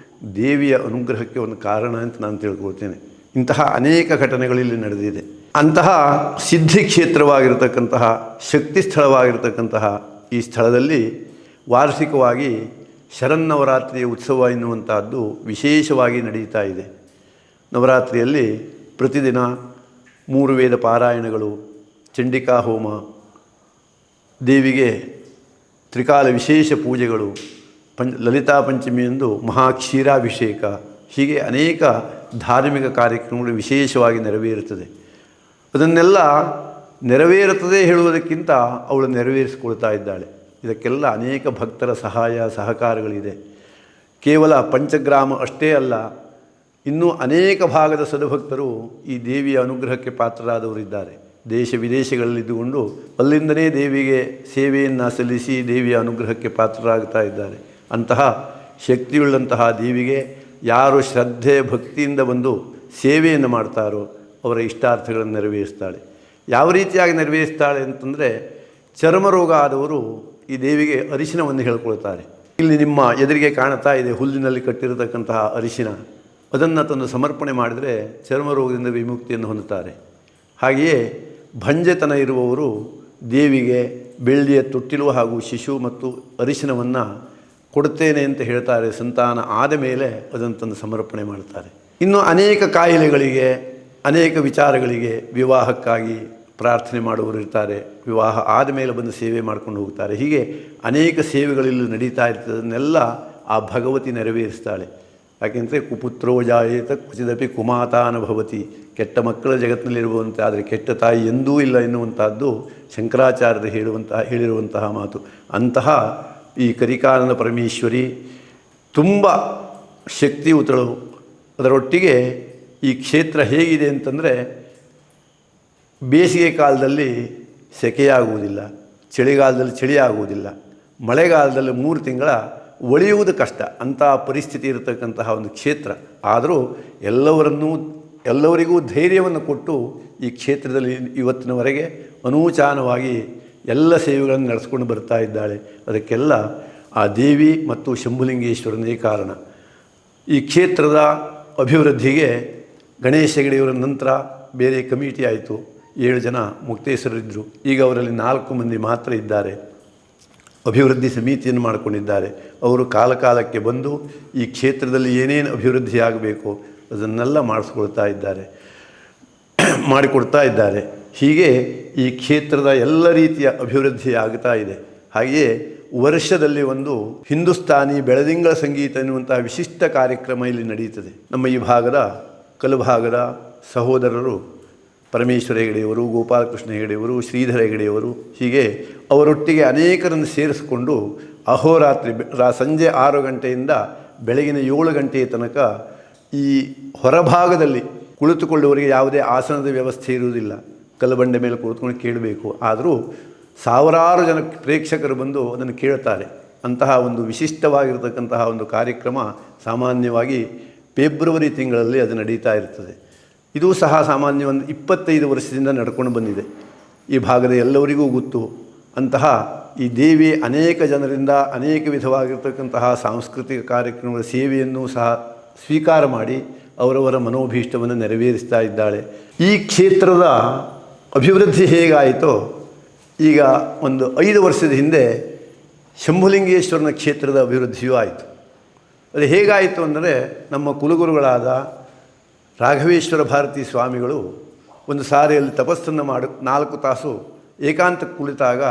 ದೇವಿಯ ಅನುಗ್ರಹಕ್ಕೆ ಒಂದು ಕಾರಣ ಅಂತ ನಾನು ತಿಳ್ಕೊಳ್ತೇನೆ. ಇಂತಹ ಅನೇಕ ಘಟನೆಗಳಿಲ್ಲಿ ನಡೆದಿದೆ. ಅಂತಹ ಸಿದ್ಧಿ ಕ್ಷೇತ್ರವಾಗಿರತಕ್ಕಂತಹ, ಶಕ್ತಿ ಸ್ಥಳವಾಗಿರತಕ್ಕಂತಹ ಈ ಸ್ಥಳದಲ್ಲಿ ವಾರ್ಷಿಕವಾಗಿ ಶರನ್ನವರಾತ್ರಿಯ ಉತ್ಸವ ಎನ್ನುವಂತಹದ್ದು ವಿಶೇಷವಾಗಿ ನಡೀತಾ ಇದೆ. ನವರಾತ್ರಿಯಲ್ಲಿ ಪ್ರತಿದಿನ 3 ವೇದ ಪಾರಾಯಣಗಳು, ಚಂಡಿಕಾ ಹೋಮ, ದೇವಿಗೆ ತ್ರಿಕಾಲ ವಿಶೇಷ ಪೂಜೆಗಳು, ಲಲಿತಾ ಪಂಚಮಿಯಂದು ಮಹಾಕ್ಷೀರಾಭಿಷೇಕ, ಹೀಗೆ ಅನೇಕ ಧಾರ್ಮಿಕ ಕಾರ್ಯಕ್ರಮಗಳು ವಿಶೇಷವಾಗಿ ನೆರವೇರುತ್ತದೆ. ಅದನ್ನೆಲ್ಲ ನೆರವೇರುತ್ತದೆ ಹೇಳುವುದಕ್ಕಿಂತ ಅವಳು ನೆರವೇರಿಸಿಕೊಳ್ತಾ ಇದ್ದಾಳೆ. ಇದಕ್ಕೆಲ್ಲ ಅನೇಕ ಭಕ್ತರ ಸಹಾಯ ಸಹಕಾರಗಳಿದೆ. ಕೇವಲ ಪಂಚಗ್ರಾಮ ಅಷ್ಟೇ ಅಲ್ಲ, ಇನ್ನೂ ಅನೇಕ ಭಾಗದ ಸದ್ಭಕ್ತರು ಈ ದೇವಿಯ ಅನುಗ್ರಹಕ್ಕೆ ಪಾತ್ರರಾದವರಿದ್ದಾರೆ. ದೇಶ ವಿದೇಶಗಳಲ್ಲಿದ್ದುಕೊಂಡು ಅಲ್ಲಿಂದಲೇ ದೇವಿಗೆ ಸೇವೆಯನ್ನು ಸಲ್ಲಿಸಿ ದೇವಿಯ ಅನುಗ್ರಹಕ್ಕೆ ಪಾತ್ರರಾಗ್ತಾ ಇದ್ದಾರೆ. ಅಂತಹ ಶಕ್ತಿಯುಳ್ಳಂತಹ ದೇವಿಗೆ ಯಾರು ಶ್ರದ್ಧೆ ಭಕ್ತಿಯಿಂದ ಬಂದು ಸೇವೆಯನ್ನು ಮಾಡ್ತಾರೋ ಅವರ ಇಷ್ಟಾರ್ಥಗಳನ್ನು ನೆರವೇರಿಸ್ತಾಳೆ. ಯಾವ ರೀತಿಯಾಗಿ ನೆರವೇರಿಸ್ತಾಳೆ ಅಂತಂದರೆ, ಚರ್ಮ ರೋಗ ಆದವರು ಈ ದೇವಿಗೆ ಅರಿಶಿನವನ್ನು ಹೇಳ್ಕೊಳ್ತಾರೆ. ಇಲ್ಲಿ ನಿಮ್ಮ ಎದುರಿಗೆ ಕಾಣ್ತಾ ಇದೆ ಹುಲ್ಲಿನಲ್ಲಿ ಕಟ್ಟಿರತಕ್ಕಂತಹ ಅರಿಶಿನ. ಅದನ್ನು ತಂದು ಸಮರ್ಪಣೆ ಮಾಡಿದರೆ ಚರ್ಮ ರೋಗದಿಂದ ವಿಮುಕ್ತಿಯನ್ನು ಹೊಂದುತ್ತಾರೆ. ಹಾಗೆಯೇ ಭಂಜೆತನ ಇರುವವರು ದೇವಿಗೆ ಬೆಳ್ಳಿಯ ತೊಟ್ಟಿಲು ಹಾಗೂ ಶಿಶು ಮತ್ತು ಅರಿಶಿನವನ್ನು ಕೊಡುತ್ತೇನೆ ಅಂತ ಹೇಳ್ತಾರೆ. ಸಂತಾನ ಆದ ಮೇಲೆ ಅದನ್ನು ತಂದು ಸಮರ್ಪಣೆ ಮಾಡ್ತಾರೆ. ಇನ್ನು ಅನೇಕ ಕಾಯಿಲೆಗಳಿಗೆ, ಅನೇಕ ವಿಚಾರಗಳಿಗೆ, ವಿವಾಹಕ್ಕಾಗಿ ಪ್ರಾರ್ಥನೆ ಮಾಡುವವರು ಇರ್ತಾರೆ. ವಿವಾಹ ಆದಮೇಲೆ ಬಂದು ಸೇವೆ ಮಾಡ್ಕೊಂಡು ಹೋಗ್ತಾರೆ. ಹೀಗೆ ಅನೇಕ ಸೇವೆಗಳಲ್ಲಿ ನಡೀತಾ ಇರ್ತದೆ. ಅದನ್ನೆಲ್ಲ ಆ ಭಗವತಿ ನೆರವೇರಿಸ್ತಾಳೆ. ಯಾಕೆಂದರೆ ಕುಪುತ್ರೋ ಜಾಯೇತ ಕುಚಿದಪಿ ಕುಮಾತಾನ ಭವತಿ, ಕೆಟ್ಟ ಮಕ್ಕಳ ಜಗತ್ತಿನಲ್ಲಿರುವಂತೆ, ಆದರೆ ಕೆಟ್ಟ ತಾಯಿ ಎಂದೂ ಇಲ್ಲ ಎನ್ನುವಂತಹದ್ದು ಶಂಕರಾಚಾರ್ಯರು ಹೇಳಿರುವಂತಹ ಮಾತು. ಅಂತಹ ಈ ಕರಿಕಾನನ ಪರಮೇಶ್ವರಿ ತುಂಬ ಶಕ್ತಿಯುತಳು. ಅದರೊಟ್ಟಿಗೆ ಈ ಕ್ಷೇತ್ರ ಹೇಗಿದೆ ಅಂತಂದರೆ, ಬೇಸಿಗೆ ಕಾಲದಲ್ಲಿ ಸೆಕೆಯಾಗುವುದಿಲ್ಲ, ಚಳಿಗಾಲದಲ್ಲಿ ಚಳಿ ಆಗುವುದಿಲ್ಲ, ಮಳೆಗಾಲದಲ್ಲಿ 3 ತಿಂಗಳ ಒಳೆಯುವುದು ಕಷ್ಟ, ಅಂತಹ ಪರಿಸ್ಥಿತಿ ಇರತಕ್ಕಂತಹ ಒಂದು ಕ್ಷೇತ್ರ. ಆದರೂ ಎಲ್ಲವರಿಗೂ ಧೈರ್ಯವನ್ನು ಕೊಟ್ಟು ಈ ಕ್ಷೇತ್ರದಲ್ಲಿ ಇವತ್ತಿನವರೆಗೆ ಅನೂಚಾನವಾಗಿ ಎಲ್ಲ ಸೇವೆಗಳನ್ನು ನಡೆಸ್ಕೊಂಡು ಬರ್ತಾ ಇದ್ದಾಳೆ. ಅದಕ್ಕೆಲ್ಲ ಆ ದೇವಿ ಮತ್ತು ಶಂಭುಲಿಂಗೇಶ್ವರನೇ ಕಾರಣ. ಈ ಕ್ಷೇತ್ರದ ಅಭಿವೃದ್ಧಿಗೆ ಗಣೇಶ ಹೆಗಡೆಯವರ ನಂತರ ಬೇರೆ ಕಮಿಟಿ ಆಯಿತು. 7 ಜನ ಮುಕ್ತೇಶ್ವರರಿದ್ದರು. ಈಗ ಅವರಲ್ಲಿ 4 ಮಂದಿ ಮಾತ್ರ ಇದ್ದಾರೆ. ಅಭಿವೃದ್ಧಿ ಸಮಿತಿಯನ್ನು ಮಾಡಿಕೊಂಡಿದ್ದಾರೆ. ಅವರು ಕಾಲಕ್ಕೆ ಬಂದು ಈ ಕ್ಷೇತ್ರದಲ್ಲಿ ಏನೇನು ಅಭಿವೃದ್ಧಿ ಆಗಬೇಕು ಅದನ್ನೆಲ್ಲ ಮಾಡಿಕೊಡ್ತಾ ಇದ್ದಾರೆ. ಹೀಗೆ ಈ ಕ್ಷೇತ್ರದ ಎಲ್ಲ ರೀತಿಯ ಅಭಿವೃದ್ಧಿ ಆಗ್ತಾ ಇದೆ. ಹಾಗೆಯೇ ವರ್ಷದಲ್ಲಿ ಒಂದು ಹಿಂದೂಸ್ತಾನಿ ಬೆಳದಿಂಗಳ ಸಂಗೀತ ಎನ್ನುವಂತಹ ವಿಶಿಷ್ಟ ಕಾರ್ಯಕ್ರಮ ಇಲ್ಲಿ ನಡೆಯುತ್ತದೆ. ನಮ್ಮ ಈ ಭಾಗದ ಕಲಭಾಗದ ಸಹೋದರರು ಪರಮೇಶ್ವರ ಹೆಗಡೆಯವರು, ಗೋಪಾಲಕೃಷ್ಣ ಹೆಗಡೆಯವರು, ಶ್ರೀಧರ ಹೆಗಡೆಯವರು, ಹೀಗೆ ಅವರೊಟ್ಟಿಗೆ ಅನೇಕರನ್ನು ಸೇರಿಸಿಕೊಂಡು ಅಹೋರಾತ್ರಿ ಸಂಜೆ 6 ಗಂಟೆಯಿಂದ ಬೆಳಗಿನ 7 ಗಂಟೆಯ ತನಕ ಈ ಹೊರಭಾಗದಲ್ಲಿ ಕುಳಿತುಕೊಳ್ಳುವವರಿಗೆ ಯಾವುದೇ ಆಸನದ ವ್ಯವಸ್ಥೆ ಇರುವುದಿಲ್ಲ. ಕಲ್ಲುಬಂಡೆ ಮೇಲೆ ಕುಳಿತುಕೊಂಡು ಕೇಳಬೇಕು. ಆದರೂ ಸಾವಿರಾರು ಜನ ಪ್ರೇಕ್ಷಕರು ಬಂದು ಅದನ್ನು ಕೇಳ್ತಾರೆ. ಅಂತಹ ಒಂದು ವಿಶಿಷ್ಟವಾಗಿರತಕ್ಕಂತಹ ಒಂದು ಕಾರ್ಯಕ್ರಮ ಸಾಮಾನ್ಯವಾಗಿ ಫೆಬ್ರವರಿ ತಿಂಗಳಲ್ಲಿ ಅದು ನಡೀತಾ ಇರ್ತದೆ. ಇದು ಸಹ ಸಾಮಾನ್ಯ ಒಂದು 25 ವರ್ಷದಿಂದ ನಡ್ಕೊಂಡು ಬಂದಿದೆ. ಈ ಭಾಗದ ಎಲ್ಲವರಿಗೂ ಗೊತ್ತು. ಅಂತಹ ಈ ದೇವಿ ಅನೇಕ ಜನರಿಂದ ಅನೇಕ ವಿಧವಾಗಿರ್ತಕ್ಕಂತಹ ಸಾಂಸ್ಕೃತಿಕ ಕಾರ್ಯಕ್ರಮಗಳ ಸೇವೆಯನ್ನು ಸಹ ಸ್ವೀಕಾರ ಮಾಡಿ ಅವರವರ ಮನೋಭೀಷ್ಟವನ್ನು ನೆರವೇರಿಸ್ತಾ ಇದ್ದಾಳೆ. ಈ ಕ್ಷೇತ್ರದ ಅಭಿವೃದ್ಧಿ ಹೇಗಾಯಿತೋ, ಈಗ ಒಂದು 5 ವರ್ಷದ ಹಿಂದೆ ಶಂಭುಲಿಂಗೇಶ್ವರನ ಕ್ಷೇತ್ರದ ಅಭಿವೃದ್ಧಿಯೂ ಆಯಿತು. ಅದು ಹೇಗಾಯಿತು ಅಂದರೆ, ನಮ್ಮ ಕುಲಗುರುಗಳಾದ ರಾಘವೇಶ್ವರ ಭಾರತಿ ಸ್ವಾಮಿಗಳು ಒಂದು ಸಾರಿಯಲ್ಲಿ ತಪಸ್ಸನ್ನು 4 ತಾಸು ಏಕಾಂತಕ್ಕೆ ಕುಳಿತಾಗ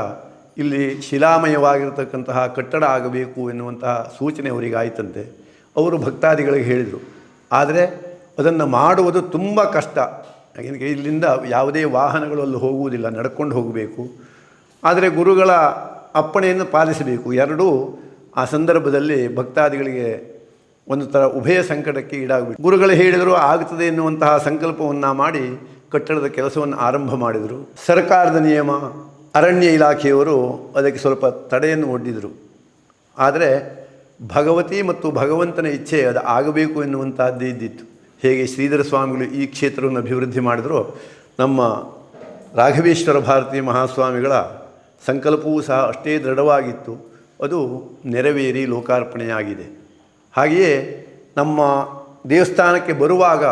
ಇಲ್ಲಿ ಶಿಲಾಮಯವಾಗಿರತಕ್ಕಂತಹ ಕಟ್ಟಡ ಆಗಬೇಕು ಎನ್ನುವಂತಹ ಸೂಚನೆ ಅವರಿಗೆ ಆಯಿತಂತೆ. ಅವರು ಭಕ್ತಾದಿಗಳಿಗೆ ಹೇಳಿದರು. ಆದರೆ ಅದನ್ನು ಮಾಡುವುದು ತುಂಬ ಕಷ್ಟ. ಯಾಕೆಂದರೆ ಇಲ್ಲಿಂದ ಯಾವುದೇ ವಾಹನಗಳು ಅಲ್ಲಿ ಹೋಗುವುದಿಲ್ಲ, ನಡ್ಕೊಂಡು ಹೋಗಬೇಕು. ಆದರೆ ಗುರುಗಳ ಅಪ್ಪಣೆಯನ್ನು ಪಾಲಿಸಬೇಕು. ಎರಡೂ ಆ ಸಂದರ್ಭದಲ್ಲಿ ಭಕ್ತಾದಿಗಳಿಗೆ ಒಂದು ಥರ ಉಭಯ ಸಂಕಟಕ್ಕೆ ಈಡಾಗಬೇಕು. ಗುರುಗಳು ಹೇಳಿದರು, ಆಗ್ತದೆ ಎನ್ನುವಂತಹ ಸಂಕಲ್ಪವನ್ನು ಮಾಡಿ ಕಟ್ಟಡದ ಕೆಲಸವನ್ನು ಆರಂಭ ಮಾಡಿದರು. ಸರ್ಕಾರದ ನಿಯಮ, ಅರಣ್ಯ ಇಲಾಖೆಯವರು ಅದಕ್ಕೆ ಸ್ವಲ್ಪ ತಡೆಯನ್ನು ಒಡ್ಡಿದರು. ಆದರೆ ಭಗವತಿ ಮತ್ತು ಭಗವಂತನ ಇಚ್ಛೆ ಅದು ಆಗಬೇಕು ಎನ್ನುವಂತಹದ್ದೇ ಇದ್ದಿತ್ತು. ಹೇಗೆ ಶ್ರೀಧರ ಸ್ವಾಮಿಗಳು ಈ ಕ್ಷೇತ್ರವನ್ನು ಅಭಿವೃದ್ಧಿ ಮಾಡಿದರೋ, ನಮ್ಮ ರಾಘವೇಶ್ವರ ಭಾರತಿ ಮಹಾಸ್ವಾಮಿಗಳ ಸಂಕಲ್ಪವೂ ಸಹ ಅಷ್ಟೇ ದೃಢವಾಗಿತ್ತು. ಅದು ನೆರವೇರಿ ಲೋಕಾರ್ಪಣೆಯಾಗಿದೆ. ಹಾಗೆಯೇ ನಮ್ಮ ದೇವಸ್ಥಾನಕ್ಕೆ ಬರುವಾಗ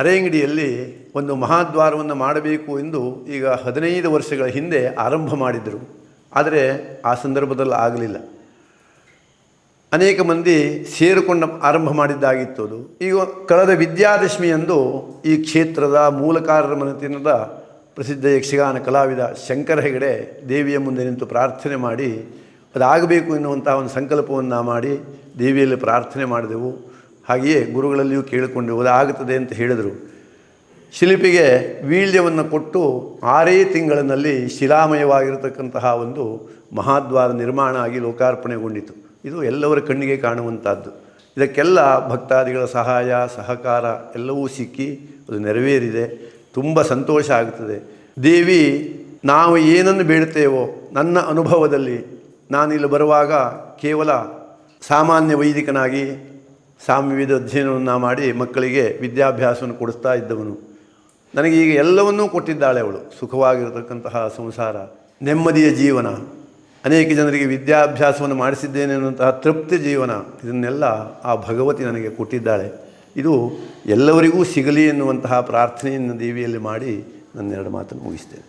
ಅರೆಂಗಡಿಯಲ್ಲಿ ಒಂದು ಮಹಾದ್ವಾರವನ್ನು ಮಾಡಬೇಕು ಎಂದು ಈಗ 15 ವರ್ಷಗಳ ಹಿಂದೆ ಆರಂಭ ಮಾಡಿದರು. ಆದರೆ ಆ ಸಂದರ್ಭದಲ್ಲಿ ಆಗಲಿಲ್ಲ. ಅನೇಕ ಮಂದಿ ಸೇರಿಕೊಂಡು ಆರಂಭ ಮಾಡಿದ್ದಾಗಿತ್ತು ಅದು. ಈಗ ಕಳೆದ ವಿದ್ಯಾದಶಮಿಯಂದು ಈ ಕ್ಷೇತ್ರದ ಮೂಲಕಾರರ ಮನೆತನದ ಪ್ರಸಿದ್ಧ ಯಕ್ಷಗಾನ ಕಲಾವಿದ ಶಂಕರ ಹೆಗಡೆ ದೇವಿಯ ಮುಂದೆ ನಿಂತು ಪ್ರಾರ್ಥನೆ ಮಾಡಿ ಅದಾಗಬೇಕು ಎನ್ನುವಂಥ ಒಂದು ಸಂಕಲ್ಪವನ್ನು ಮಾಡಿ ದೇವಿಯಲ್ಲಿ ಪ್ರಾರ್ಥನೆ ಮಾಡಿದೆವು. ಹಾಗೆಯೇ ಗುರುಗಳಲ್ಲಿಯೂ ಕೇಳಿಕೊಂಡೆವು, ಅದಾಗುತ್ತದೆ ಅಂತ ಹೇಳಿದರು. ಶಿಲ್ಪಿಗೆ ವೀಳ್ಯವನ್ನು ಕೊಟ್ಟು 6 ತಿಂಗಳಿನಲ್ಲಿ ಶಿಲಾಮಯವಾಗಿರತಕ್ಕಂತಹ ಒಂದು ಮಹಾದ್ವಾರ ನಿರ್ಮಾಣ ಆಗಿ ಲೋಕಾರ್ಪಣೆಗೊಂಡಿತು. ಇದು ಎಲ್ಲವರ ಕಣ್ಣಿಗೆ ಕಾಣುವಂಥದ್ದು. ಇದಕ್ಕೆಲ್ಲ ಭಕ್ತಾದಿಗಳ ಸಹಾಯ ಸಹಕಾರ ಎಲ್ಲವೂ ಸಿಕ್ಕಿ ಅದು ನೆರವೇರಿದೆ. ತುಂಬ ಸಂತೋಷ ಆಗುತ್ತದೆ. ದೇವಿ ನಾವು ಏನನ್ನು ಬೇಡ್ತೇವೋ, ನನ್ನ ಅನುಭವದಲ್ಲಿ ನಾನಿಲ್ಲಿ ಬರುವಾಗ ಕೇವಲ ಸಾಮಾನ್ಯ ವೈದಿಕನಾಗಿ ಸಾಮ್ಯವಿಧ ಅಧ್ಯಯನವನ್ನು ಮಾಡಿ ಮಕ್ಕಳಿಗೆ ವಿದ್ಯಾಭ್ಯಾಸವನ್ನು ಕೊಡಿಸ್ತಾ ಇದ್ದವನು. ನನಗೀಗ ಎಲ್ಲವನ್ನೂ ಕೊಟ್ಟಿದ್ದಾಳೆ ಅವಳು. ಸುಖವಾಗಿರತಕ್ಕಂತಹ ಸಂಸಾರ, ನೆಮ್ಮದಿಯ ಜೀವನ, ಅನೇಕ ಜನರಿಗೆ ವಿದ್ಯಾಭ್ಯಾಸವನ್ನು ಮಾಡಿಸಿದ್ದೇನೆ ಅನ್ನುವಂತಹ ತೃಪ್ತಿ ಜೀವನ, ಇದನ್ನೆಲ್ಲ ಆ ಭಗವತಿ ನನಗೆ ಕೊಟ್ಟಿದ್ದಾಳೆ. ಇದು ಎಲ್ಲವರಿಗೂ ಸಿಗಲಿ ಎನ್ನುವಂತಹ ಪ್ರಾರ್ಥನೆಯನ್ನು ದೇವಿಯಲ್ಲಿ ಮಾಡಿ ನನ್ನೆರಡು ಮಾತನ್ನು ಮುಗಿಸ್ತೇನೆ.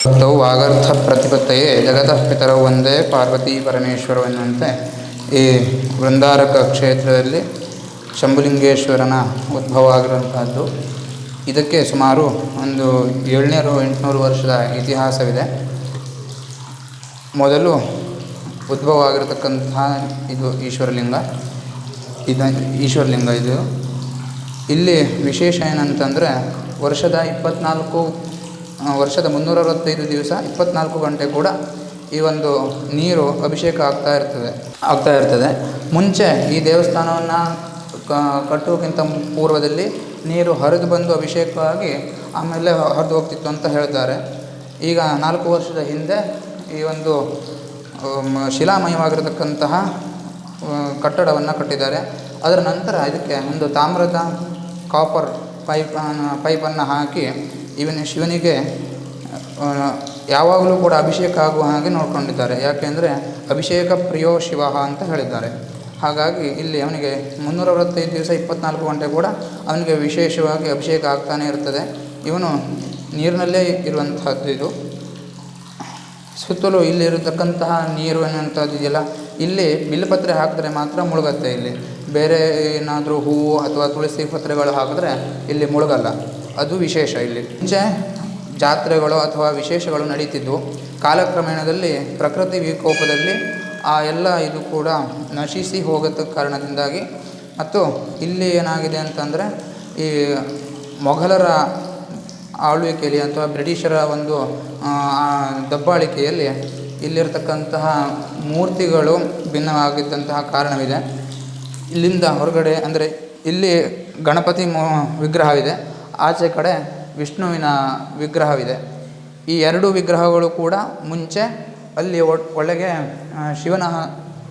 ಭಕ್ತೌ ವಾಗರ್ಥ ಪ್ರತಿಪತ್ತಯೇ ಜಗತಃ ಪಿತರೌ ಒಂದೇ ಪಾರ್ವತಿ ಪರಮೇಶ್ವರ ಎನ್ನುವಂತೆ ಈ ವೃಂದಾರಕ ಕ್ಷೇತ್ರದಲ್ಲಿ ಶಂಭುಲಿಂಗೇಶ್ವರನ ಉದ್ಭವ ಆಗಿರುವಂತಹದ್ದು. ಇದಕ್ಕೆ ಸುಮಾರು ಒಂದು 700-800 ವರ್ಷದ ಇತಿಹಾಸವಿದೆ. ಮೊದಲು ಉದ್ಭವ ಆಗಿರತಕ್ಕಂತಹ ಇದು ಈಶ್ವರಲಿಂಗ ಇದು ಇಲ್ಲಿ ವಿಶೇಷ ಏನಂತಂದರೆ ವರ್ಷದ 365 ದಿವಸ 24 ಗಂಟೆ ಕೂಡ ಈ ಒಂದು ನೀರು ಅಭಿಷೇಕ ಆಗ್ತಾ ಇರ್ತದೆ. ಮುಂಚೆ ಈ ದೇವಸ್ಥಾನವನ್ನು ಕಟ್ಟುವುದಕ್ಕಿಂತ ಪೂರ್ವದಲ್ಲಿ ನೀರು ಹರಿದು ಬಂದು ಅಭಿಷೇಕವಾಗಿ ಆಮೇಲೆ ಹರಿದು ಹೋಗ್ತಿತ್ತು ಅಂತ ಹೇಳ್ತಾರೆ. ಈಗ 4 ವರ್ಷದ ಹಿಂದೆ ಈ ಒಂದು ಶಿಲಾಮಯವಾಗಿರತಕ್ಕಂತಹ ಕಟ್ಟಡವನ್ನು ಕಟ್ಟಿದ್ದಾರೆ. ಅದರ ನಂತರ ಇದಕ್ಕೆ ಒಂದು ತಾಮ್ರದ ಕಾಪರ್ ಪೈಪನ್ನು ಹಾಕಿ ಶಿವನಿಗೆ ಯಾವಾಗಲೂ ಕೂಡ ಅಭಿಷೇಕ ಆಗುವ ಹಾಗೆ ನೋಡ್ಕೊಂಡಿದ್ದಾರೆ. ಯಾಕೆಂದರೆ ಅಭಿಷೇಕ ಪ್ರಿಯೋ ಶಿವ ಅಂತ ಹೇಳಿದ್ದಾರೆ. ಹಾಗಾಗಿ ಇಲ್ಲಿ ಅವನಿಗೆ 365 ದಿವಸ 24 ಗಂಟೆ ಕೂಡ ಅವನಿಗೆ ವಿಶೇಷವಾಗಿ ಅಭಿಷೇಕ ಆಗ್ತಾನೆ ಇರ್ತದೆ. ಇವನು ನೀರಿನಲ್ಲೇ ಇರುವಂತಹದ್ದು. ಇದು ಸುತ್ತಲೂ ಇಲ್ಲಿರತಕ್ಕಂತಹ ನೀರು ಅನ್ನುವಂಥದ್ದು ಇದೆಯಲ್ಲ, ಇಲ್ಲಿ ಬಿಲ್ಪತ್ರೆ ಹಾಕಿದ್ರೆ ಮಾತ್ರ ಮುಳುಗತ್ತೆ. ಇಲ್ಲಿ ಬೇರೆ ಏನಾದರೂ ಹೂವು ಅಥವಾ ತುಳಸಿ ಪತ್ರೆಗಳು ಹಾಕಿದ್ರೆ ಇಲ್ಲಿ ಮುಳುಗಲ್ಲ. ಅದು ವಿಶೇಷ. ಇಲ್ಲಿ ಮುಂಚೆ ಜಾತ್ರೆಗಳು ಅಥವಾ ವಿಶೇಷಗಳು ನಡೀತಿದ್ವು. ಕಾಲಕ್ರಮೇಣದಲ್ಲಿ ಪ್ರಕೃತಿ ವಿಕೋಪದಲ್ಲಿ ಆ ಎಲ್ಲ ಇದು ಕೂಡ ನಶಿಸಿ ಹೋಗದ ಕಾರಣದಿಂದಾಗಿ ಮತ್ತು ಇಲ್ಲಿ ಏನಾಗಿದೆ ಅಂತಂದರೆ ಈ ಮೊಘಲರ ಆಳ್ವಿಕೆಯಲ್ಲಿ ಅಥವಾ ಬ್ರಿಟಿಷರ ಒಂದು ದಬ್ಬಾಳಿಕೆಯಲ್ಲಿ ಇಲ್ಲಿರ್ತಕ್ಕಂತಹ ಮೂರ್ತಿಗಳು ಭಿನ್ನವಾಗಿದ್ದಂತಹ ಕಾರಣವಿದೆ. ಇಲ್ಲಿಂದ ಹೊರಗಡೆ ಅಂದರೆ ಇಲ್ಲಿ ಗಣಪತಿ ವಿಗ್ರಹವಿದೆ, ಆಚೆ ಕಡೆ ವಿಷ್ಣುವಿನ ವಿಗ್ರಹವಿದೆ. ಈ ಎರಡು ವಿಗ್ರಹಗಳು ಕೂಡ ಮುಂಚೆ ಅಲ್ಲಿ ಒಳಗೆ ಶಿವನ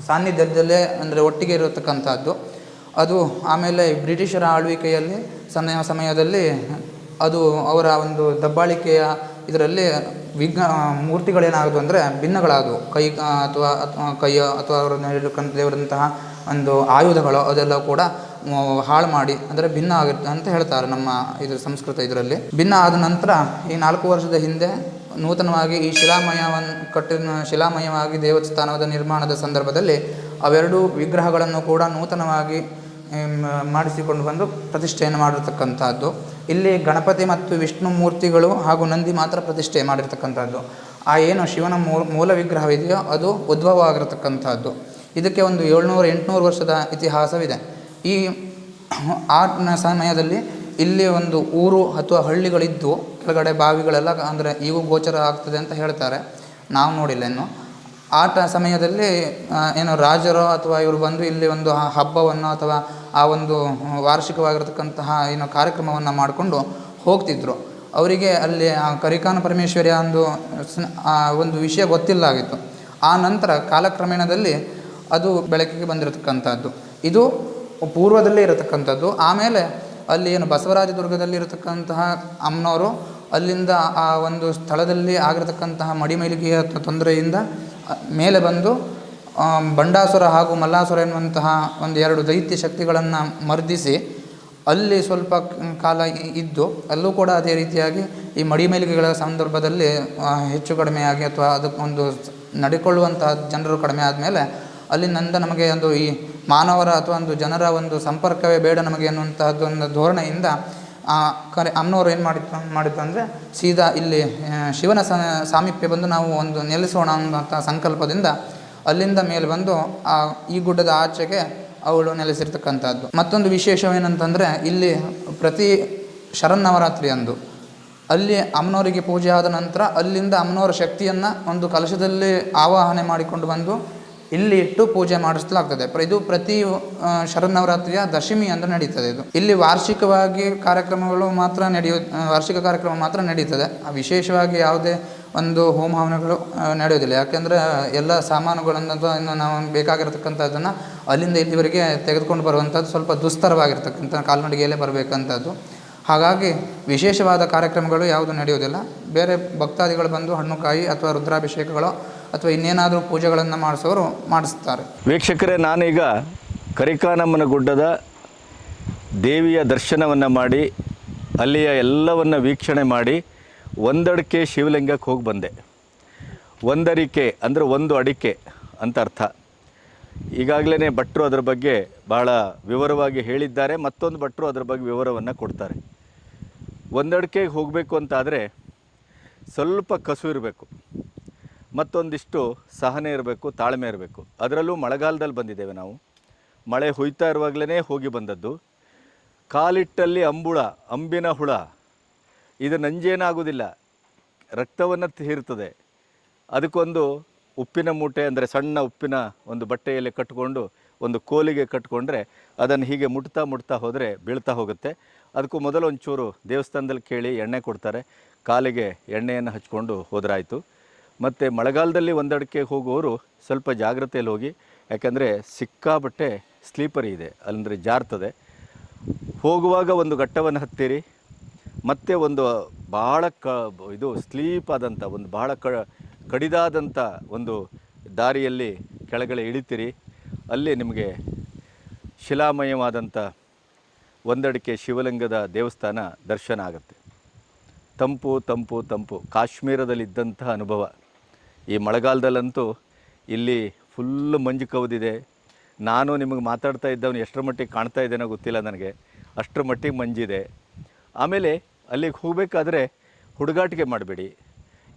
ಸಾನ್ನಿಧ್ಯದಲ್ಲೇ ಅಂದರೆ ಒಟ್ಟಿಗೆ ಇರತಕ್ಕಂಥದ್ದು. ಅದು ಆಮೇಲೆ ಬ್ರಿಟಿಷರ ಆಳ್ವಿಕೆಯಲ್ಲಿ ಸಮಯದಲ್ಲಿ ಅದು ಅವರ ಒಂದು ದಬ್ಬಾಳಿಕೆಯ ಇದರಲ್ಲಿ ಮೂರ್ತಿಗಳೇನಾಗೋದು ಅಂದರೆ ಭಿನ್ನಗಳಾದವು. ಕೈಯ ಅಥವಾ ಅವರನ್ನು ಹಿಡಿದುಕೊಂಡ ದೇವರಂತಹ ಒಂದು ಆಯುಧಗಳು ಅದೆಲ್ಲ ಕೂಡ ಹಾಳು ಮಾಡಿ ಅಂದರೆ ಭಿನ್ನ ಆಗುತ್ತೆ ಅಂತ ಹೇಳ್ತಾರೆ ನಮ್ಮ ಇದು ಸಂಸ್ಕೃತ ಇದರಲ್ಲಿ. ಭಿನ್ನ ಆದ ನಂತರ ಈ 4 ವರ್ಷದ ಹಿಂದೆ ನೂತನವಾಗಿ ಈ ಶಿಲಾಮಯವಾಗಿ ದೇವಸ್ಥಾನದ ನಿರ್ಮಾಣದ ಸಂದರ್ಭದಲ್ಲಿ ಅವೆರಡು ವಿಗ್ರಹಗಳನ್ನು ಕೂಡ ನೂತನವಾಗಿ ಮಾಡಿಸಿಕೊಂಡು ಬಂದು ಪ್ರತಿಷ್ಠೆಯನ್ನು ಮಾಡಿರ್ತಕ್ಕಂಥದ್ದು. ಇಲ್ಲಿ ಗಣಪತಿ ಮತ್ತು ವಿಷ್ಣು ಮೂರ್ತಿಗಳು ಹಾಗೂ ನಂದಿ ಮಾತ್ರ ಪ್ರತಿಷ್ಠೆ ಮಾಡಿರ್ತಕ್ಕಂಥದ್ದು. ಆ ಏನು ಶಿವನ ಮೂಲ ವಿಗ್ರಹವಿದೆಯೋ ಅದು ಉದ್ಭವ ಆಗಿರತಕ್ಕಂಥದ್ದು. ಇದಕ್ಕೆ ಒಂದು 700-800 ವರ್ಷದ ಇತಿಹಾಸವಿದೆ. ಈ ಆ ಸಮಯದಲ್ಲಿ ಇಲ್ಲಿ ಒಂದು ಊರು ಅಥವಾ ಹಳ್ಳಿಗಳಿದ್ದು ಕೆಳಗಡೆ ಬಾವಿಗಳೆಲ್ಲ ಅಂದರೆ ಈಗೂ ಗೋಚರ ಆಗ್ತದೆ ಅಂತ ಹೇಳ್ತಾರೆ, ನಾವು ನೋಡಿಲ್ಲ ಇನ್ನು. ಆ ಸಮಯದಲ್ಲಿ ಏನು ರಾಜರು ಅಥವಾ ಇವರು ಬಂದು ಇಲ್ಲಿ ಒಂದು ಹಬ್ಬವನ್ನು ಅಥವಾ ಆ ಒಂದು ವಾರ್ಷಿಕವಾಗಿರತಕ್ಕಂತಹ ಏನು ಕಾರ್ಯಕ್ರಮವನ್ನು ಮಾಡಿಕೊಂಡು ಹೋಗ್ತಿದ್ರು. ಅವರಿಗೆ ಅಲ್ಲಿ ಕರಿಕಾನ ಪರಮೇಶ್ವರಿಯ ಒಂದು ವಿಷಯ ಗೊತ್ತಿಲ್ಲ ಆಗಿತ್ತು. ಆ ನಂತರ ಕಾಲಕ್ರಮೇಣದಲ್ಲಿ ಅದು ಬೆಳಕಿಗೆ ಬಂದಿರತಕ್ಕಂಥದ್ದು. ಇದು ಪೂರ್ವದಲ್ಲೇ ಇರತಕ್ಕಂಥದ್ದು. ಆಮೇಲೆ ಅಲ್ಲಿ ಏನು ಬಸವರಾಜದುರ್ಗದಲ್ಲಿ ಇರತಕ್ಕಂತಹ ಅಮ್ಮನವರು ಅಲ್ಲಿಂದ ಆ ಒಂದು ಸ್ಥಳದಲ್ಲಿ ಆಗಿರತಕ್ಕಂತಹ ಮಡಿಮೈಲಿಗೆಯ ತೊಂದರೆಯಿಂದ ಮೇಲೆ ಬಂದು ಬಂಡಾಸುರ ಹಾಗೂ ಮಲ್ಲಾಸುರ ಎನ್ನುವಂತಹ ಒಂದು 2 ದೈತ್ಯ ಶಕ್ತಿಗಳನ್ನು ಮರ್ದಿಸಿ ಅಲ್ಲಿ ಸ್ವಲ್ಪ ಕಾಲ ಇದ್ದು ಅಲ್ಲೂ ಕೂಡ ಅದೇ ರೀತಿಯಾಗಿ ಈ ಮಡಿಮೈಲಿಗೆಗಳ ಸಂದರ್ಭದಲ್ಲಿ ಹೆಚ್ಚು ಕಡಿಮೆಯಾಗಿ ಅಥವಾ ಅದಕ್ಕೊಂದು ನಡಿಕೊಳ್ಳುವಂತಹ ಜನರು ಕಡಿಮೆ ಆದಮೇಲೆ ಅಲ್ಲಿಂದ ನಮಗೆ ಒಂದು ಈ ಮಾನವರ ಅಥವಾ ಒಂದು ಜನರ ಒಂದು ಸಂಪರ್ಕವೇ ಬೇಡ ನಮಗೆ ಅನ್ನುವಂತಹದ್ದು ಒಂದು ಧೋರಣೆಯಿಂದ ಅಮ್ಮನವರು ಏನು ಮಾಡಿತ್ತು ಅಂದರೆ ಸೀದಾ ಇಲ್ಲಿ ಶಿವನ ಸಾಮೀಪ್ಯ ಬಂದು ನಾವು ಒಂದು ನೆಲೆಸೋಣ ಅನ್ನುವಂಥ ಸಂಕಲ್ಪದಿಂದ ಅಲ್ಲಿಂದ ಮೇಲೆ ಬಂದು ಈ ಗುಡ್ಡದ ಆಚೆಗೆ ಅವಳು ನೆಲೆಸಿರ್ತಕ್ಕಂಥದ್ದು. ಮತ್ತೊಂದು ವಿಶೇಷವೇನಂತಂದರೆ ಇಲ್ಲಿ ಪ್ರತಿ ಶರನ್ನವರಾತ್ರಿ ಅಂದು ಅಲ್ಲಿ ಅಮ್ಮನವರಿಗೆ ಪೂಜೆ ಆದ ನಂತರ ಅಲ್ಲಿಂದ ಅಮ್ಮನವರ ಶಕ್ತಿಯನ್ನು ಒಂದು ಕಲಶದಲ್ಲಿ ಆವಾಹನೆ ಮಾಡಿಕೊಂಡು ಬಂದು ಇಲ್ಲಿ ಇಟ್ಟು ಪೂಜೆ ಮಾಡಿಸಲಾಗ್ತದೆ. ಇದು ಪ್ರತಿ ಶರನ್ನವರಾತ್ರಿಯ ದಶಮಿ ಅಂದರೆ ನಡೀತದೆ. ಇದು ಇಲ್ಲಿ ವಾರ್ಷಿಕವಾಗಿ ಕಾರ್ಯಕ್ರಮಗಳು ಮಾತ್ರ ವಾರ್ಷಿಕ ಕಾರ್ಯಕ್ರಮ ಮಾತ್ರ ನಡೀತದೆ. ವಿಶೇಷವಾಗಿ ಯಾವುದೇ ಒಂದು ಹೋಮ ಹವನಗಳು ನಡೆಯೋದಿಲ್ಲ. ಯಾಕೆಂದರೆ ಎಲ್ಲ ಸಾಮಾನುಗಳನ್ನು ಅಥವಾ ಇನ್ನು ನಾವು ಬೇಕಾಗಿರತಕ್ಕಂಥದ್ದನ್ನು ಅಲ್ಲಿಂದ ಇಲ್ಲಿವರೆಗೆ ತೆಗೆದುಕೊಂಡು ಬರುವಂಥದ್ದು ಸ್ವಲ್ಪ ದುಸ್ತರವಾಗಿರ್ತಕ್ಕಂಥ ಕಾಲ್ನಡಿಗೆಯಲ್ಲೇ ಬರಬೇಕಂಥದ್ದು. ಹಾಗಾಗಿ ವಿಶೇಷವಾದ ಕಾರ್ಯಕ್ರಮಗಳು ಯಾವುದು ನಡೆಯೋದಿಲ್ಲ. ಬೇರೆ ಭಕ್ತಾದಿಗಳು ಬಂದು ಹಣ್ಣುಕಾಯಿ ಅಥವಾ ರುದ್ರಾಭಿಷೇಕಗಳು ಅಥವಾ ಇನ್ನೇನಾದರೂ ಪೂಜೆಗಳನ್ನು ಮಾಡಿಸೋರು ಮಾಡಿಸ್ತಾರೆ. ವೀಕ್ಷಕರೇ, ನಾನೀಗ ಕರಿಕಾನಮ್ಮನ ಗುಡ್ಡದ ದೇವಿಯ ದರ್ಶನವನ್ನು ಮಾಡಿ ಅಲ್ಲಿಯ ಎಲ್ಲವನ್ನು ವೀಕ್ಷಣೆ ಮಾಡಿ ಒಂದಡಿಕೆ ಶಿವಲಿಂಗಕ್ಕೆ ಹೋಗಿ ಬಂದೆ. ಒಂದರಿಕೆ ಅಂದರೆ ಒಂದು ಅಡಿಕೆ ಅಂತ ಅರ್ಥ. ಈಗಾಗಲೇ ಭಟ್ರು ಅದರ ಬಗ್ಗೆ ಭಾಳ ವಿವರವಾಗಿ ಹೇಳಿದ್ದಾರೆ. ಮತ್ತೊಂದು ಭಟ್ರು ಅದರ ಬಗ್ಗೆ ವಿವರವನ್ನು ಕೊಡ್ತಾರೆ. ಒಂದಡಿಕೆಗೆ ಹೋಗಬೇಕು ಅಂತಾದರೆ ಸ್ವಲ್ಪ ಕಸು ಇರಬೇಕು, ಮತ್ತೊಂದಿಷ್ಟು ಸಹನೆ ಇರಬೇಕು, ತಾಳ್ಮೆ ಇರಬೇಕು. ಅದರಲ್ಲೂ ಮಳೆಗಾಲದಲ್ಲಿ ಬಂದಿದ್ದೇವೆ ನಾವು. ಮಳೆ ಹುಯ್ತಾ ಇರುವಾಗಲೇ ಹೋಗಿ ಬಂದದ್ದು. ಕಾಲಿಟ್ಟಲ್ಲಿ ಅಂಬಿನ ಹುಳ ಇದು ನಂಜೇನಾಗೋದಿಲ್ಲ, ರಕ್ತವನ್ನು ಹೀರ್ತದೆ. ಅದಕ್ಕೊಂದು ಉಪ್ಪಿನ ಮೂಟೆ ಅಂದರೆ ಸಣ್ಣ ಉಪ್ಪಿನ ಒಂದು ಬಟ್ಟೆಯಲ್ಲಿ ಕಟ್ಟಿಕೊಂಡು ಒಂದು ಕೋಲಿಗೆ ಕಟ್ಟಿಕೊಂಡ್ರೆ ಅದನ್ನು ಹೀಗೆ ಮುಟ್ತಾ ಹೋದರೆ ಬೀಳ್ತಾ ಹೋಗುತ್ತೆ. ಅದಕ್ಕೂ ಮೊದಲು ಒಂಚೂರು ದೇವಸ್ಥಾನದಲ್ಲಿ ಕೇಳಿ ಎಣ್ಣೆ ಕೊಡ್ತಾರೆ, ಕಾಲಿಗೆ ಎಣ್ಣೆಯನ್ನು ಹಚ್ಕೊಂಡು ಹೋದ್ರಾಯಿತು. ಮತ್ತು ಮಳೆಗಾಲದಲ್ಲಿ ಒಂದಡಿಕೆ ಹೋಗುವವರು ಸ್ವಲ್ಪ ಜಾಗ್ರತೆಯಲ್ಲಿ ಹೋಗಿ, ಯಾಕಂದರೆ ಸಿಕ್ಕಾಬಟ್ಟೆ ಸ್ಲೀಪರಿ ಇದೆ, ಅಲ್ಲಂದರೆ ಜಾರ್ತದೆ. ಹೋಗುವಾಗ ಒಂದು ಘಟ್ಟವನ್ನು ಹತ್ತಿರಿ, ಮತ್ತು ಒಂದು ಭಾಳ ಇದು ಸ್ಲೀಪ್ ಆದಂಥ ಒಂದು ಭಾಳ ಕಡಿದಾದಂಥ ಒಂದು ದಾರಿಯಲ್ಲಿ ಕೆಳಗಡೆ ಇಳಿತೀರಿ. ಅಲ್ಲಿ ನಿಮಗೆ ಶಿಲಾಮಯವಾದಂಥ ಒಂದಡಿಕೆ ಶಿವಲಿಂಗದ ದೇವಸ್ಥಾನ ದರ್ಶನ ಆಗುತ್ತೆ. ತಂಪು ತಂಪು ತಂಪು ಕಾಶ್ಮೀರದಲ್ಲಿದ್ದಂತಹ ಅನುಭವ. ಈ ಮಳೆಗಾಲದಲ್ಲಂತೂ ಇಲ್ಲಿ ಫುಲ್ಲು ಮಂಜು ಕವಿದಿದೆ. ನಾನು ನಿಮಗೆ ಮಾತಾಡ್ತಾ ಇದ್ದವನು ಎಷ್ಟರ ಮಟ್ಟಿಗೆ ಕಾಣ್ತಾ ಇದ್ದೇನೋ ಗೊತ್ತಿಲ್ಲ ನನಗೆ, ಅಷ್ಟರ ಮಟ್ಟಿಗೆ ಮಂಜಿದೆ. ಆಮೇಲೆ ಅಲ್ಲಿಗೆ ಹೋಗಬೇಕಾದ್ರೆ ಹುಡುಗಾಟಿಕೆ ಮಾಡಬೇಡಿ,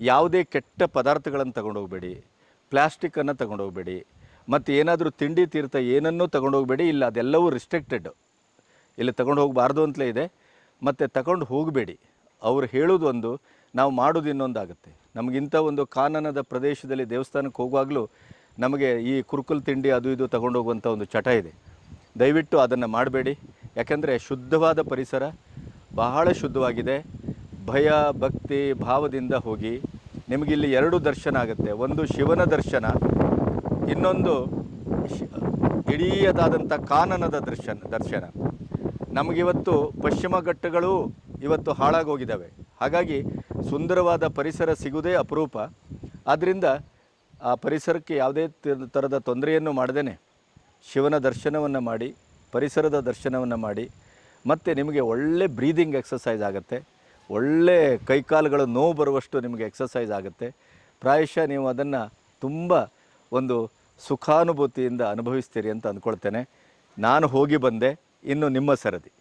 ಯಾವುದೇ ಕೆಟ್ಟ ಪದಾರ್ಥಗಳನ್ನು ತಗೊಂಡೋಗಬೇಡಿ, ಪ್ಲ್ಯಾಸ್ಟಿಕ್ಕನ್ನು ತಗೊಂಡೋಗಬೇಡಿ, ಮತ್ತು ಏನಾದರೂ ತಿಂಡಿ ತೀರ್ಥ ಏನನ್ನೂ ತಗೊಂಡೋಗಬೇಡಿ. ಇಲ್ಲ, ಅದೆಲ್ಲವೂ ರಿಸ್ಟ್ರಿಕ್ಟೆಡ್, ಇಲ್ಲಿ ತಗೊಂಡು ಹೋಗಬಾರ್ದು ಅಂತಲೇ ಇದೆ. ಮತ್ತು ತಗೊಂಡು ಹೋಗಬೇಡಿ. ಅವ್ರು ಹೇಳೋದು ಒಂದು, ನಾವು ಮಾಡೋದು ಇನ್ನೊಂದಾಗುತ್ತೆ. ನಮಗಿಂಥ ಒಂದು ಕಾನನದ ಪ್ರದೇಶದಲ್ಲಿ ದೇವಸ್ಥಾನಕ್ಕೆ ಹೋಗುವಾಗಲೂ ನಮಗೆ ಈ ಕುರುಕುಲು ತಿಂಡಿ ಅದು ಇದು ತಗೊಂಡೋಗುವಂಥ ಒಂದು ಚಟ ಇದೆ. ದಯವಿಟ್ಟು ಅದನ್ನು ಮಾಡಬೇಡಿ. ಯಾಕಂದರೆ ಶುದ್ಧವಾದ ಪರಿಸರ ಬಹಳ ಶುದ್ಧವಾಗಿದೆ. ಭಯ ಭಕ್ತಿ ಭಾವದಿಂದ ಹೋಗಿ. ನಿಮಗಿಲ್ಲಿ 2 ದರ್ಶನ ಆಗುತ್ತೆ. ಒಂದು ಶಿವನ ದರ್ಶನ, ಇನ್ನೊಂದು ಇಡೀದಾದಂಥ ಕಾನನದ ದರ್ಶನ. ನಮಗಿವತ್ತು ಪಶ್ಚಿಮ ಘಟ್ಟಗಳು ಇವತ್ತು ಹಾಳಾಗೋಗಿದ್ದಾವೆ. ಹಾಗಾಗಿ ಸುಂದರವಾದ ಪರಿಸರ ಸಿಗುವುದೇ ಅಪರೂಪ. ಆದ್ದರಿಂದ ಆ ಪರಿಸರಕ್ಕೆ ಯಾವುದೇ ಥರದ ತೊಂದರೆಯನ್ನು ಮಾಡದೇ ಶಿವನ ದರ್ಶನವನ್ನು ಮಾಡಿ, ಪರಿಸರದ ದರ್ಶನವನ್ನು ಮಾಡಿ, ಮತ್ತು ನಿಮಗೆ ಒಳ್ಳೆ ಬ್ರೀದಿಂಗ್ ಎಕ್ಸಸೈಸ್ ಆಗುತ್ತೆ. ಒಳ್ಳೆ ಕೈಕಾಲುಗಳು ನೋವು ಬರುವಷ್ಟು ನಿಮಗೆ ಎಕ್ಸಸೈಸ್ ಆಗುತ್ತೆ. ಪ್ರಾಯಶಃ ನೀವು ಅದನ್ನು ತುಂಬ ಒಂದು ಸುಖಾನುಭೂತಿಯಿಂದ ಅನುಭವಿಸ್ತೀರಿ ಅಂತ ಅಂದ್ಕೊಳ್ತೇನೆ. ನಾನು ಹೋಗಿ ಬಂದೆ, ಇನ್ನು ನಿಮ್ಮ ಸರದಿ.